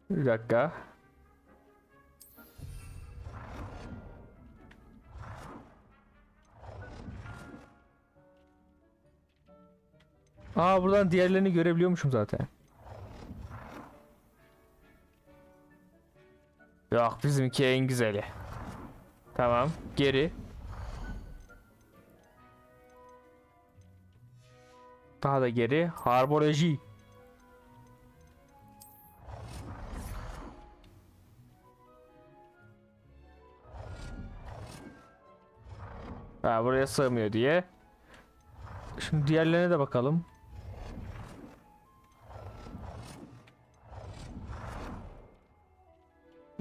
Speaker 1: Bir dakika. Buradan diğerlerini görebiliyormuşum zaten. Yok, bizimki en güzeli. Tamam, geri. Daha da geri. Harboloji. Buraya sığmıyor diye. Şimdi diğerlerine de bakalım.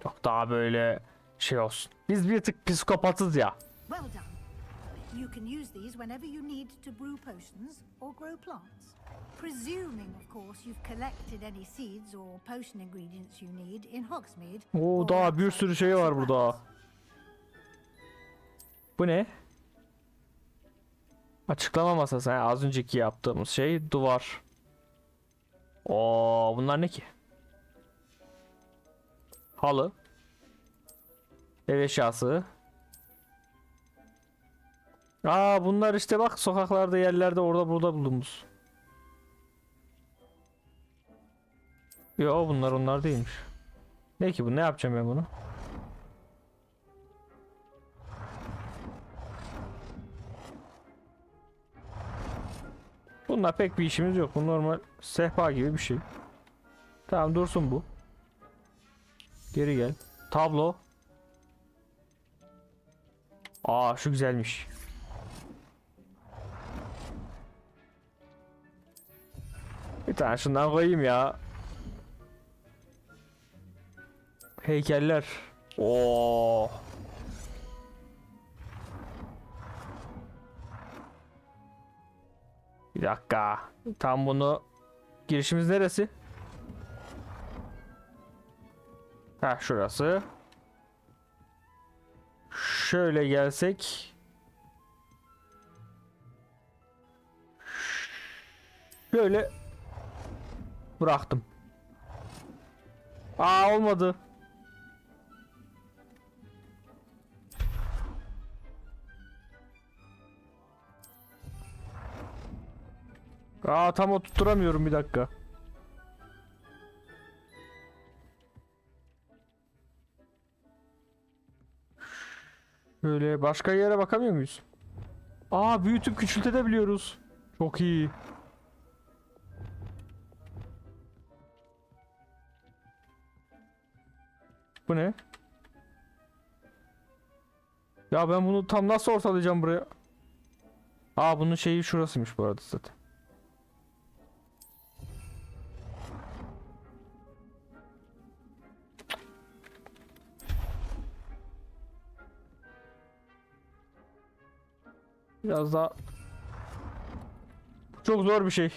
Speaker 1: Yok, daha böyle şey olsun. Biz bir tık psikopatız ya.
Speaker 9: Well done. You can use these whenever you need to brew potions or grow plants. Presuming, of course, you've collected any seeds or potion ingredients you need in Hogsmeade. or
Speaker 1: Daha bir
Speaker 9: outside
Speaker 1: sürü şey var
Speaker 9: Castle
Speaker 1: burada.
Speaker 9: Grounds.
Speaker 1: Bu ne? Açıklama masası. Az önceki yaptığımız şey duvar. Bunlar ne ki? Halı. Ev eşyası. Bunlar işte bak, sokaklarda, yerlerde, orada burada bulduğumuz. Yo, bunlar onlar değilmiş. Ne ki bu? Ne yapacağım ben bunu? Bunlar pek bir işimiz yok. Bu normal sehpa gibi bir şey. Tamam, dursun bu. Geri gel. Tablo. Şu güzelmiş. Bir tane şundan koyayım ya. Heykeller. Bir dakika. Tam bunu... Girişimiz neresi? Şurası. Şöyle gelsek. Şöyle bıraktım. Olmadı. Aa, tam oturtturamıyorum, bir dakika. Böyle başka yere bakamıyor muyuz? Aa, büyütüp küçültebiliyoruz. Çok iyi. Bu ne? Ya ben bunu tam nasıl ortalayacağım buraya? Aa, bunun şeyi şurasıymış bu arada zaten. Biraz daha... Çok zor bir şey.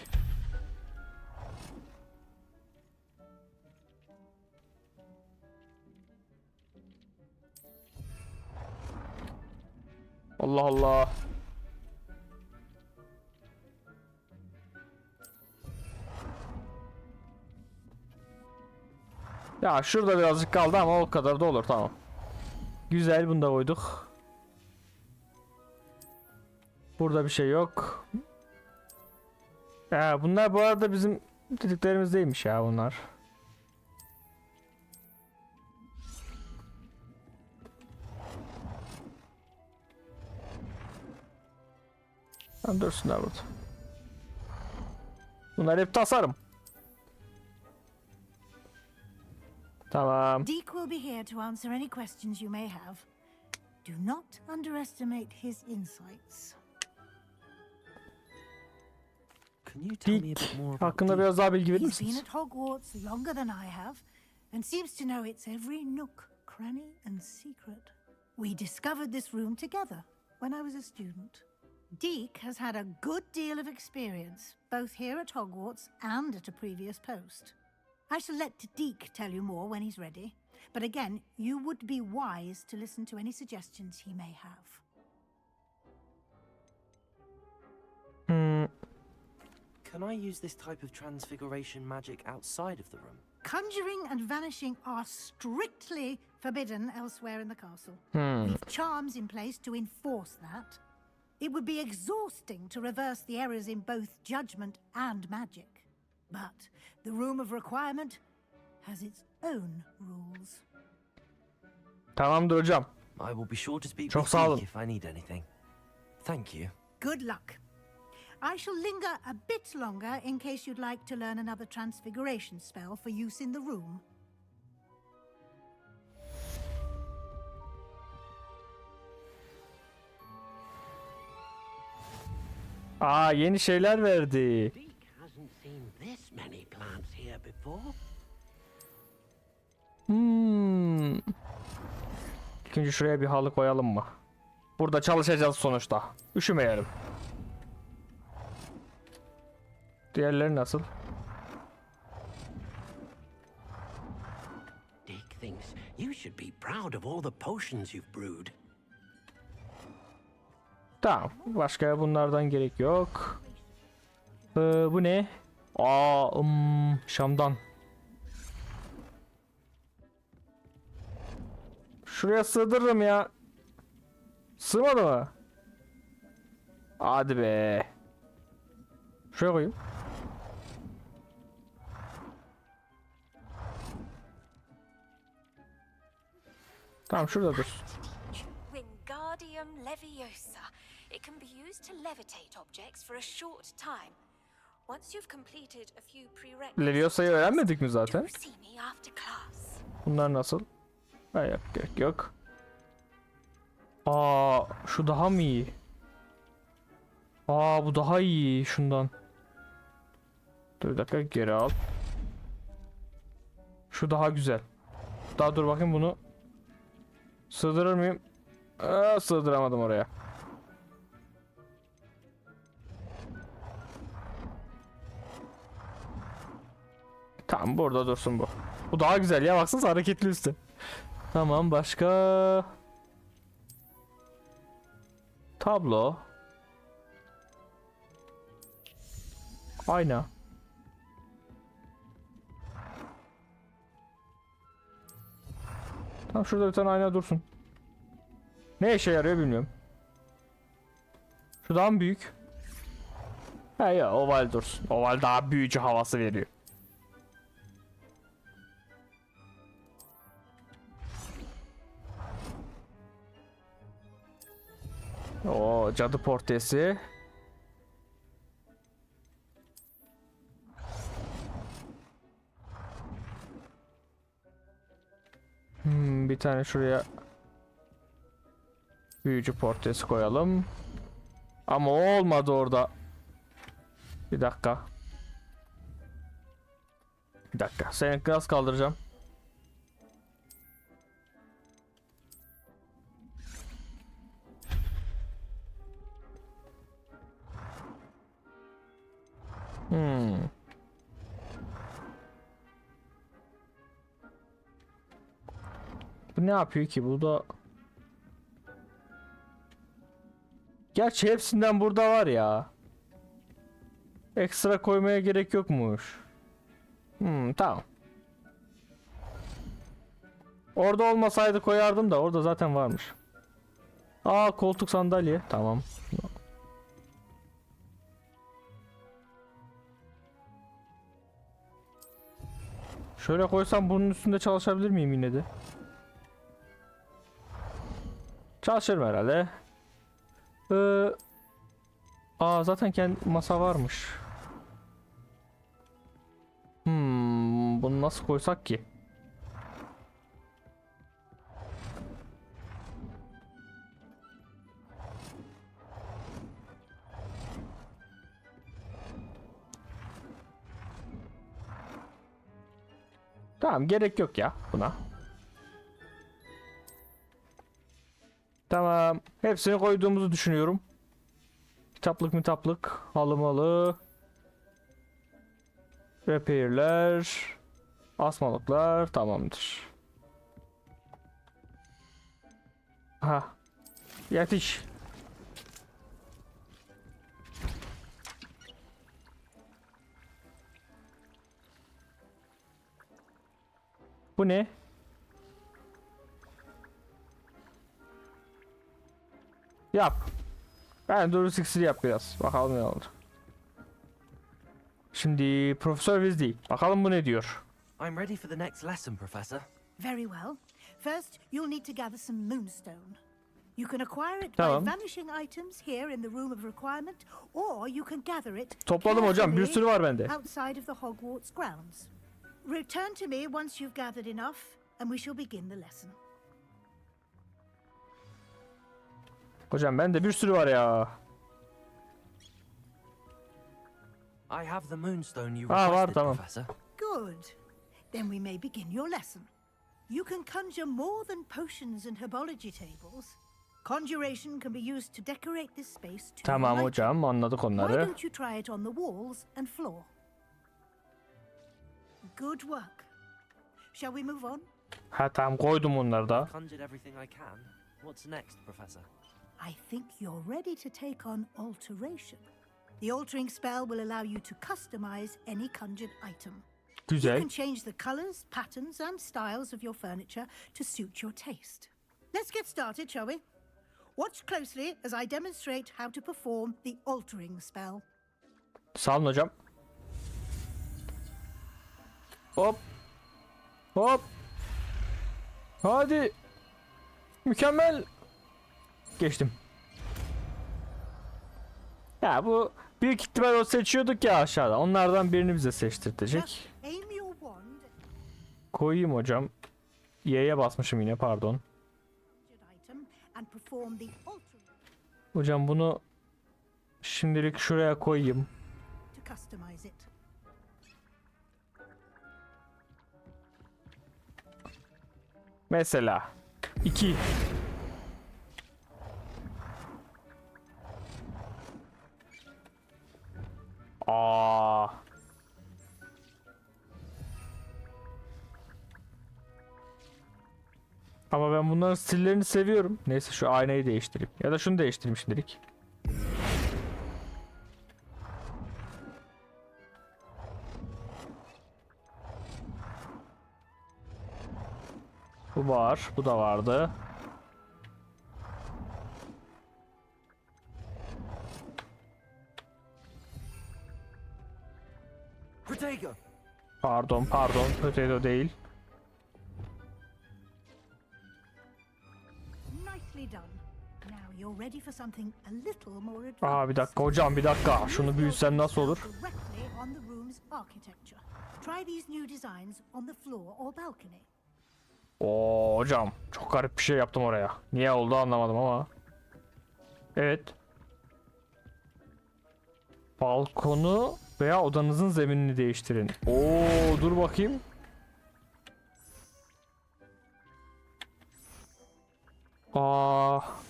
Speaker 1: Allah Allah. Ya şurada birazcık kaldı ama o kadar da olur, tamam. Güzel, bunu da koyduk. Burada bir şey yok. Ya bunlar bu arada bizim dediklerimizdeymiş ya bunlar. Lan dursunlar burada. Bunlar hep tasarım. Tamam.
Speaker 9: Deke will be here to answer any questions you may have. Do not underestimate his insights.
Speaker 6: Can you tell me a bit
Speaker 1: Deke
Speaker 6: more about
Speaker 1: hakkında
Speaker 6: Deke?
Speaker 1: biraz daha bilgi verir
Speaker 9: He's been
Speaker 1: misiniz?
Speaker 9: at Hogwarts longer than I have, and seems to know its every nook, cranny, and secret. We discovered this room together when I was a student. Deke has had a good deal of experience, both here at Hogwarts and at a previous post. I shall let Deke tell you more when he's ready, but again, you would be wise to listen to any suggestions he may have.
Speaker 6: Can I use this type of transfiguration magic outside of the room?
Speaker 9: Conjuring and vanishing are strictly forbidden elsewhere in the castle. We've charms in place to enforce that. It would be exhausting to reverse the errors in both judgment and magic. But the Room of Requirement has its own rules.
Speaker 1: Tamamdır hocam.
Speaker 6: I will be sure to speak
Speaker 1: Çok
Speaker 6: with
Speaker 1: sağ olun.
Speaker 6: Deke if I need anything. Thank you.
Speaker 9: Good luck. I shall linger a bit longer in case you'd like to learn another transfiguration spell for use in the room.
Speaker 1: Aa, yeni şeyler verdi.
Speaker 11: Deke hasn't seen this many plants here before.
Speaker 1: İlk önce şuraya bir halı koyalım mı? Burada çalışacağız sonuçta. Üşümeyelim. Diğerleri nasıl?
Speaker 11: Deke thinks you should be proud of all the potions you've brewed.
Speaker 1: Tamam. Başka bunlardan gerek yok. Bu ne? Şam'dan. Şuraya sığdırırım ya. Sığmadı mı? Hadi be. Şuraya koyayım. Tamam, şurada dur.
Speaker 12: Wingardium Leviosa. It can be used to levitate objects for a short time. Once you've completed a few prerequisites,
Speaker 1: Leviosa'yı öğrenmedik mi zaten?
Speaker 12: do see me after class.
Speaker 1: Bunlar nasıl? Hayır, gerek yok. Şu daha mı iyi? Bu daha iyi şundan. Dur bir dakika, geri al. Şu daha güzel. Daha dur bakayım, bunu sığdırır mıyım? Sığdıramadım oraya. Tamam, burada dursun bu. Bu daha güzel ya, baksanıza, hareketli üstü. Tamam, başka... Tablo. Ayna. Tamam, şurada bir tane ayna dursun. Ne işe yarıyor bilmiyorum. Şu daha mı büyük? He ya oval dursun. Oval daha büyücü havası veriyor. O cadı portresi. Bir tane şuraya büyücü portresi koyalım. Ama o olmadı orada. Bir dakika. Bir dakika. Seni nasıl kaldıracağım? Bu ne yapıyor ki? Bu da... Gerçi hepsinden burada var ya. Ekstra koymaya gerek yokmuş. Tamam. Orada olmasaydı koyardım da orada zaten varmış. Aa, koltuk sandalye. Tamam. Şöyle koysam bunun üstünde çalışabilir miyim yine de? Çalışırım herhalde. Zaten kendi masa varmış. Bunu nasıl koysak ki? Tamam, gerek yok ya buna. Tamam. Hepsini koyduğumuzu düşünüyorum. Kitaplık, halı, repairler, asmalıklar tamamdır. Ha. Yetiş. Bu ne? Yap. Ben doğru iksiri yap biraz. Bakalım ne oldu. Şimdi Profesör Weasley. Bakalım bu ne diyor.
Speaker 6: I'm ready for the next lesson, Professor.
Speaker 9: Very well. First, you'll need to gather some moonstone. You can acquire it
Speaker 1: Tamam.
Speaker 9: by vanishing items here in the room of requirement, or you can gather it
Speaker 1: Topladım hocam, bir sürü var bende.
Speaker 9: outside of the Hogwarts grounds. Return to me once you've gathered enough, and we shall begin the lesson.
Speaker 1: Hocam bende bir sürü var ya.
Speaker 6: I have the moonstone you
Speaker 1: Var
Speaker 6: requested,
Speaker 1: tamam.
Speaker 6: Professor.
Speaker 9: Good. Then we may begin your lesson. You can conjure more than potions and herbology tables. Conjuration can be used to decorate this space too.
Speaker 1: Tamam hocam, anladık
Speaker 9: Why
Speaker 1: onları.
Speaker 9: don't you try it on the walls and floor? Good work. Shall we move on?
Speaker 1: Ha tamam, koydum onları da.
Speaker 6: Conjured everything I can. What's next, Professor?
Speaker 9: I think you're ready to take on alteration. The altering spell will allow you to customize any conjured item. You
Speaker 1: Güzel.
Speaker 9: can change the colors, patterns, and styles of your furniture to suit your taste. Let's get started, shall we? Watch closely as I demonstrate how to perform the altering spell.
Speaker 1: Sağ olun hocam. Hop. Hop. Hadi. Mükemmel. Geçtim. Ya bu büyük ihtimal o seçiyorduk ya aşağıda. Onlardan birini bize seçtirtecek.
Speaker 9: Aim your wand
Speaker 1: Koyayım hocam. Y'ye basmışım yine, pardon.
Speaker 9: item and perform the altering
Speaker 1: Hocam bunu şimdilik şuraya koyayım.
Speaker 9: to customize it.
Speaker 1: Mesela 2. Ama ben bunların stillerini seviyorum. Neyse şu aynayı değiştireyim. Ya da şunu değiştireyim şimdilik. Bu var. Bu da vardı.
Speaker 6: Potato.
Speaker 1: Pardon, potato değil.
Speaker 9: Nicely done. Now you're ready for something a little more advanced.
Speaker 1: Bir dakika hocam, bir dakika. Şunu büyütsem nasıl olur?
Speaker 9: Directly on the room's architecture. Try these new designs on the floor or balcony.
Speaker 1: Oo hocam, çok garip bir şey yaptım oraya. Niye oldu anlamadım ama. Evet. Balkonu veya odanızın zeminini değiştirin. Oo dur bakayım.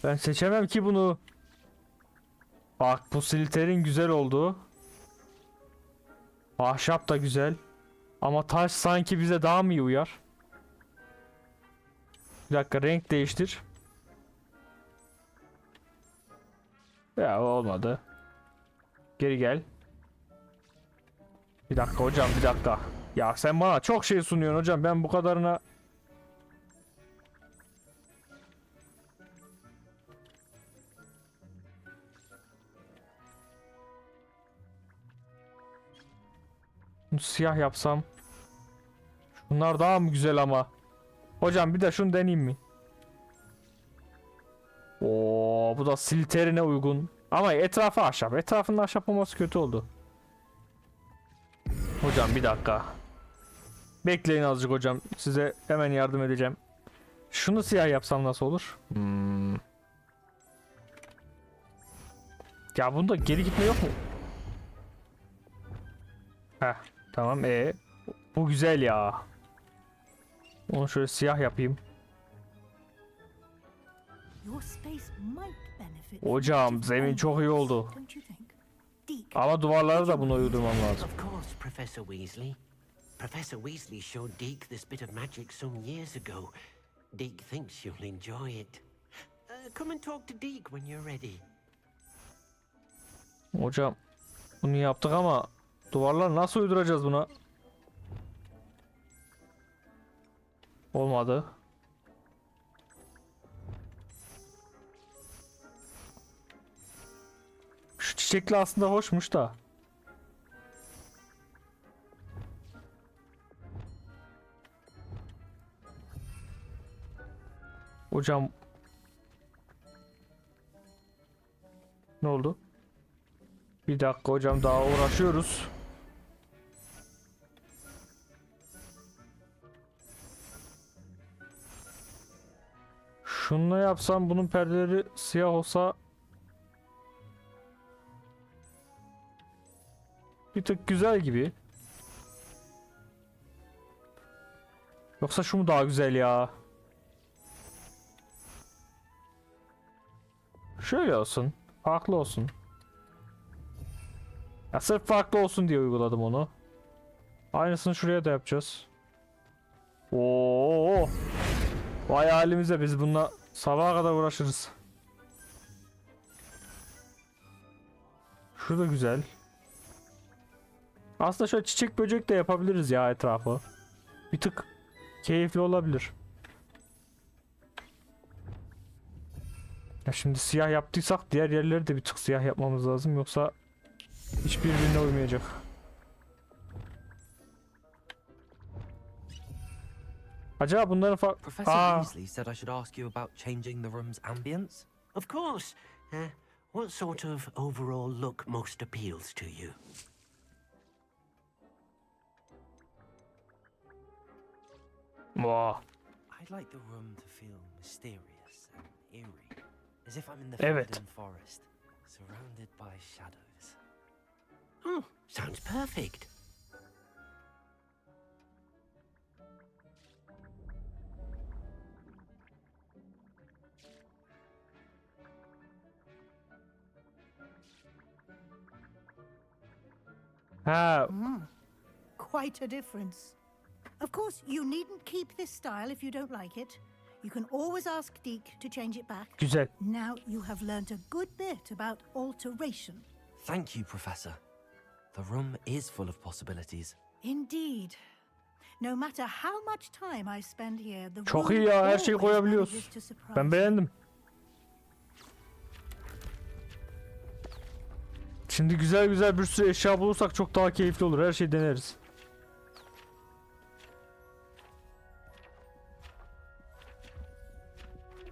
Speaker 1: Ben seçemem ki bunu. Bak bu siliterin güzel oldu. Ahşap da güzel. Ama taş sanki bize daha mı iyi uyar? Bir dakika, renk değiştir. Ya olmadı. Geri gel. Bir dakika hocam, bir dakika. Ya sen bana çok şey sunuyorsun hocam. Ben bu kadarına... Bunu siyah yapsam. Bunlar daha mı güzel ama? Hocam bir de şunu deneyeyim mi? Oo, bu da siliterine uygun. Ama etrafı ahşap. Etrafında ahşap olması kötü oldu. Hocam bir dakika. Bekleyin azıcık hocam. Size hemen yardım edeceğim. Şunu siyah yapsam nasıl olur? Ya bunda geri gitme yok mu? Heh, tamam. Bu güzel ya. Onu şöyle siyah yapayım. Hocam zemin çok iyi oldu. Ama duvarları da buna uydurmam lazım.
Speaker 11: Of course, Professor Weasley. Professor Weasley showed Deke this bit of magic some years ago. Deke thinks you'll enjoy it. Come and talk to Deke when you're ready.
Speaker 1: Hocam bunu yaptık ama duvarları nasıl uyduracağız buna? Olmadı. Şu çiçekli aslında hoşmuş da. Hocam. Ne oldu? Bir dakika hocam, daha uğraşıyoruz. Şununla yapsam, bunun perdeleri siyah olsa bir tık güzel gibi. Yoksa şu mu daha güzel ya? Şöyle olsun. Farklı olsun. Ya sırf farklı olsun diye uyguladım onu. Aynısını şuraya da yapacağız. Oo! Vay halimize, biz bununla sabaha kadar uğraşırız. Şurada güzel. Aslında şöyle çiçek böcek de yapabiliriz ya etrafı. Bir tık keyifli olabilir. Ya şimdi siyah yaptıysak diğer yerleri de bir tık siyah yapmamız lazım, yoksa hiçbirbirine uymayacak. Acaba bunların
Speaker 6: Professor Weasley said I should ask you about changing the room's ambience.
Speaker 11: Of course. What sort of overall look most appeals to you?
Speaker 1: Wow.
Speaker 6: I'd like the room to feel mysterious and eerie, as if I'm in the forbidden forest, surrounded by shadows.
Speaker 11: Sounds perfect.
Speaker 9: Quite a difference. Of course, you needn't keep this style if you don't like it. You can always ask Deke to change it back.
Speaker 1: Güzel.
Speaker 9: Now you have learned a good bit about alteration.
Speaker 6: Thank you, Professor. The room is full of possibilities.
Speaker 9: Indeed. No matter how much time I spend here, the
Speaker 1: Çok
Speaker 9: room
Speaker 1: iyi ya, her şeyi
Speaker 9: always
Speaker 1: koyabiliyoruz.
Speaker 9: manages to surprise
Speaker 1: Ben
Speaker 9: me.
Speaker 1: beğendim. Şimdi güzel güzel bir sürü eşya bulursak çok daha keyifli olur. Her şeyi deneriz.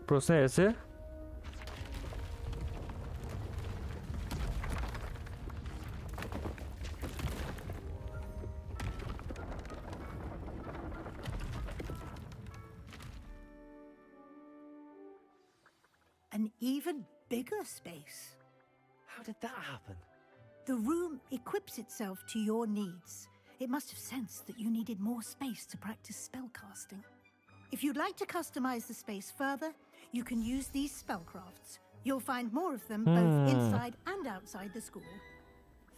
Speaker 1: Burası neresi?
Speaker 9: An even bigger space.
Speaker 10: How did that happen?
Speaker 9: The room equips itself to your needs. It must have sensed that you needed more space to practice spellcasting. If you'd like to customize the space further, you can use these spellcrafts. You'll find more of them both inside and outside the school.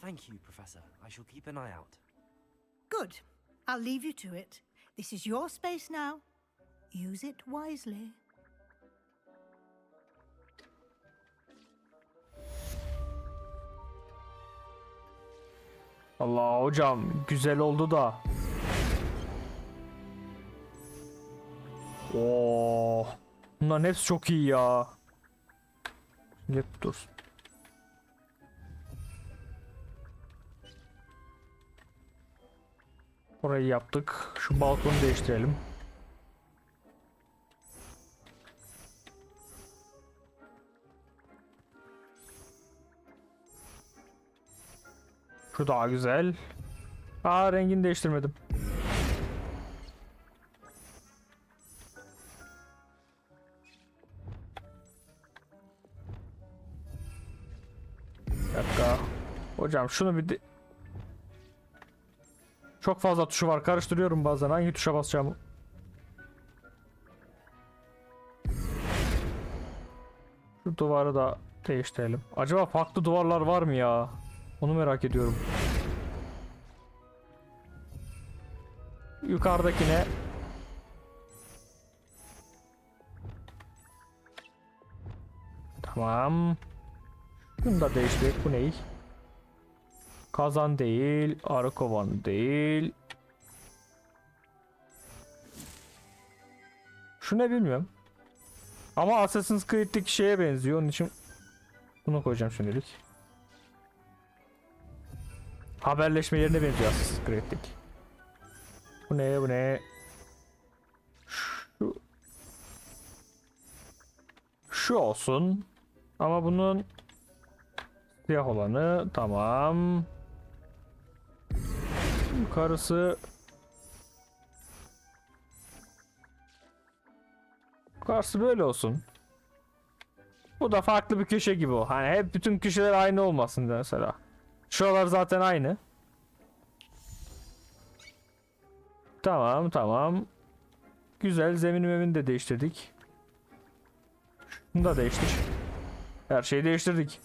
Speaker 6: Thank you, Professor. I shall keep an eye out.
Speaker 9: Good. I'll leave you to it. This is your space now. Use it wisely.
Speaker 1: Allah hocam güzel oldu da. Oo. Bunların hepsi çok iyi ya. Hep dursun. Orayı yaptık. Şu balkonu değiştirelim. Şu daha güzel. Aa, rengini değiştirmedim. Bir dakika. Hocam şunu bir de... Çok fazla tuşu var. Karıştırıyorum bazen. Hangi tuşa basacağımı. Şu duvarı da değiştirelim. Acaba farklı duvarlar var mı ya? Onu merak ediyorum. Yukarıdakine tamam. Bunu da değiştirdik. Bu ne? Kazan değil, arı kovanı değil. Şu ne bilmiyorum. Ama Assassin's Creed'deki şeye benziyor. Onun için bunu koyacağım şimdilik. Haberleşme yerine benziyor Assassin's Creed'deki. Bu ne, bu ne? Şu olsun. Ama bunun siyah olanı tamam. Yukarısı böyle olsun. Bu da farklı bir köşe gibi o. Hani hep bütün köşeler aynı olmasın mesela. Şuralar zaten aynı. Tamam tamam. Güzel, zeminimi de değiştirdik. Bunu da değiştir. Her şeyi değiştirdik.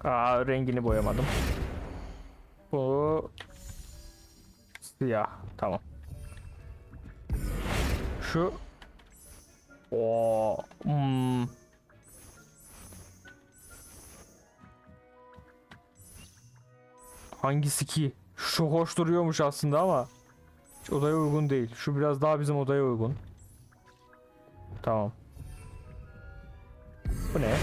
Speaker 1: Aa, rengini boyamadım. Bu siyah. Tamam. Şu hangisi ki? Şu hoş duruyormuş aslında ama hiç odaya uygun değil. Şu biraz daha bizim odaya uygun. Tamam. Bu ne?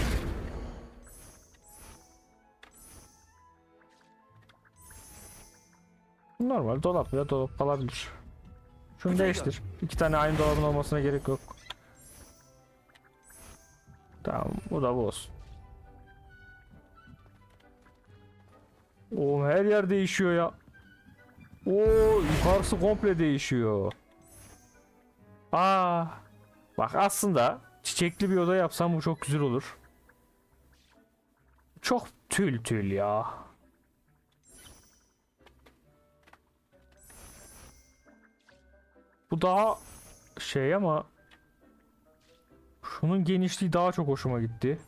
Speaker 1: Normal dolap ya, dolap kalabilir. Şunu değiştir. İki tane aynı dolabın olmasına gerek yok. Tamam, bu da bu olsun. Oo, her yer değişiyor ya. Oo, yukarısı komple değişiyor. Aa, bak aslında çiçekli bir oda yapsam bu çok güzel olur. Çok tül ya. Bu daha şey ama şunun genişliği daha çok hoşuma gitti.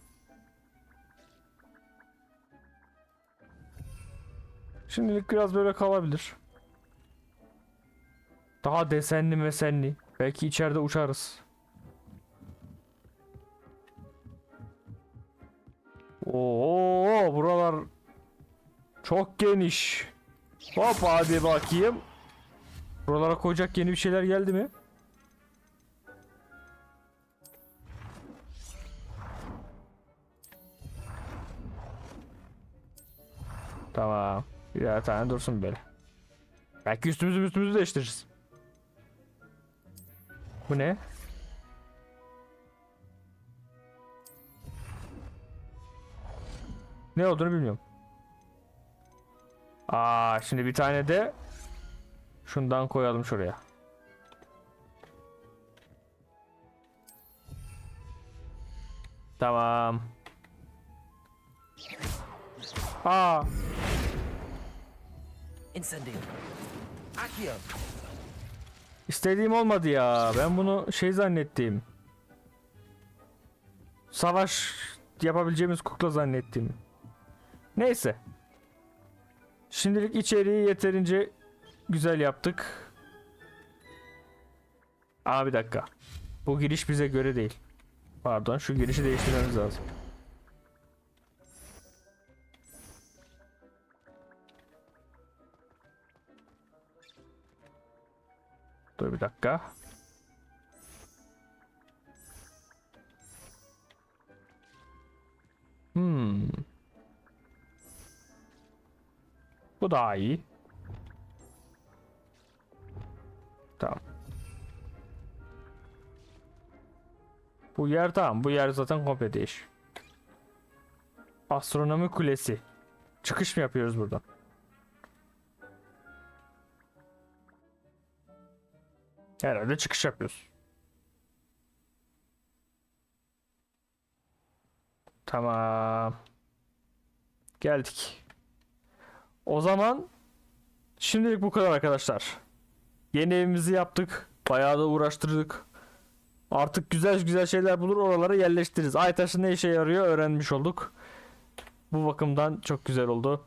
Speaker 1: Şimdilik biraz böyle kalabilir. Daha desenli mesenli. Belki içeride uçarız. Oo, buralar çok geniş. Hop, hadi bakayım. Buralara koyacak yeni bir şeyler geldi mi? Tamam. Birer tane dursun böyle. Belki üstümüzü değiştiririz. Bu ne? Ne olduğunu bilmiyorum. Şimdi bir tane de şundan koyalım şuraya. Tamam.
Speaker 6: Incendio. Accio.
Speaker 1: İstediğim olmadı ya. Ben bunu şey zannettim. Savaş yapabileceğimiz kukla zannettim. Neyse. Şimdilik içeriği yeterince güzel yaptık. Bir dakika. Bu giriş bize göre değil. Pardon, şu girişi değiştirmemiz lazım. Dur bir dakika. Bu daha iyi. Tamam. Bu yer tamam. Bu yer zaten komple değiş. Astronomi kulesi. Çıkış mı yapıyoruz buradan? Herhalde çıkış yapıyoruz. Tamam. Geldik. O zaman şimdilik bu kadar arkadaşlar. Yeni evimizi yaptık. Bayağı da uğraştırdık. Artık güzel güzel şeyler bulur oralara yerleştiririz. Ay taşı ne işe yarıyor öğrenmiş olduk. Bu bakımdan çok güzel oldu.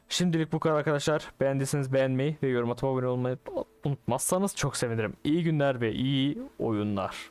Speaker 1: Şimdilik bu kadar arkadaşlar. Beğendiyseniz beğenmeyi ve yorum atıp abone olmayı unutmazsanız çok sevinirim. İyi günler ve iyi oyunlar.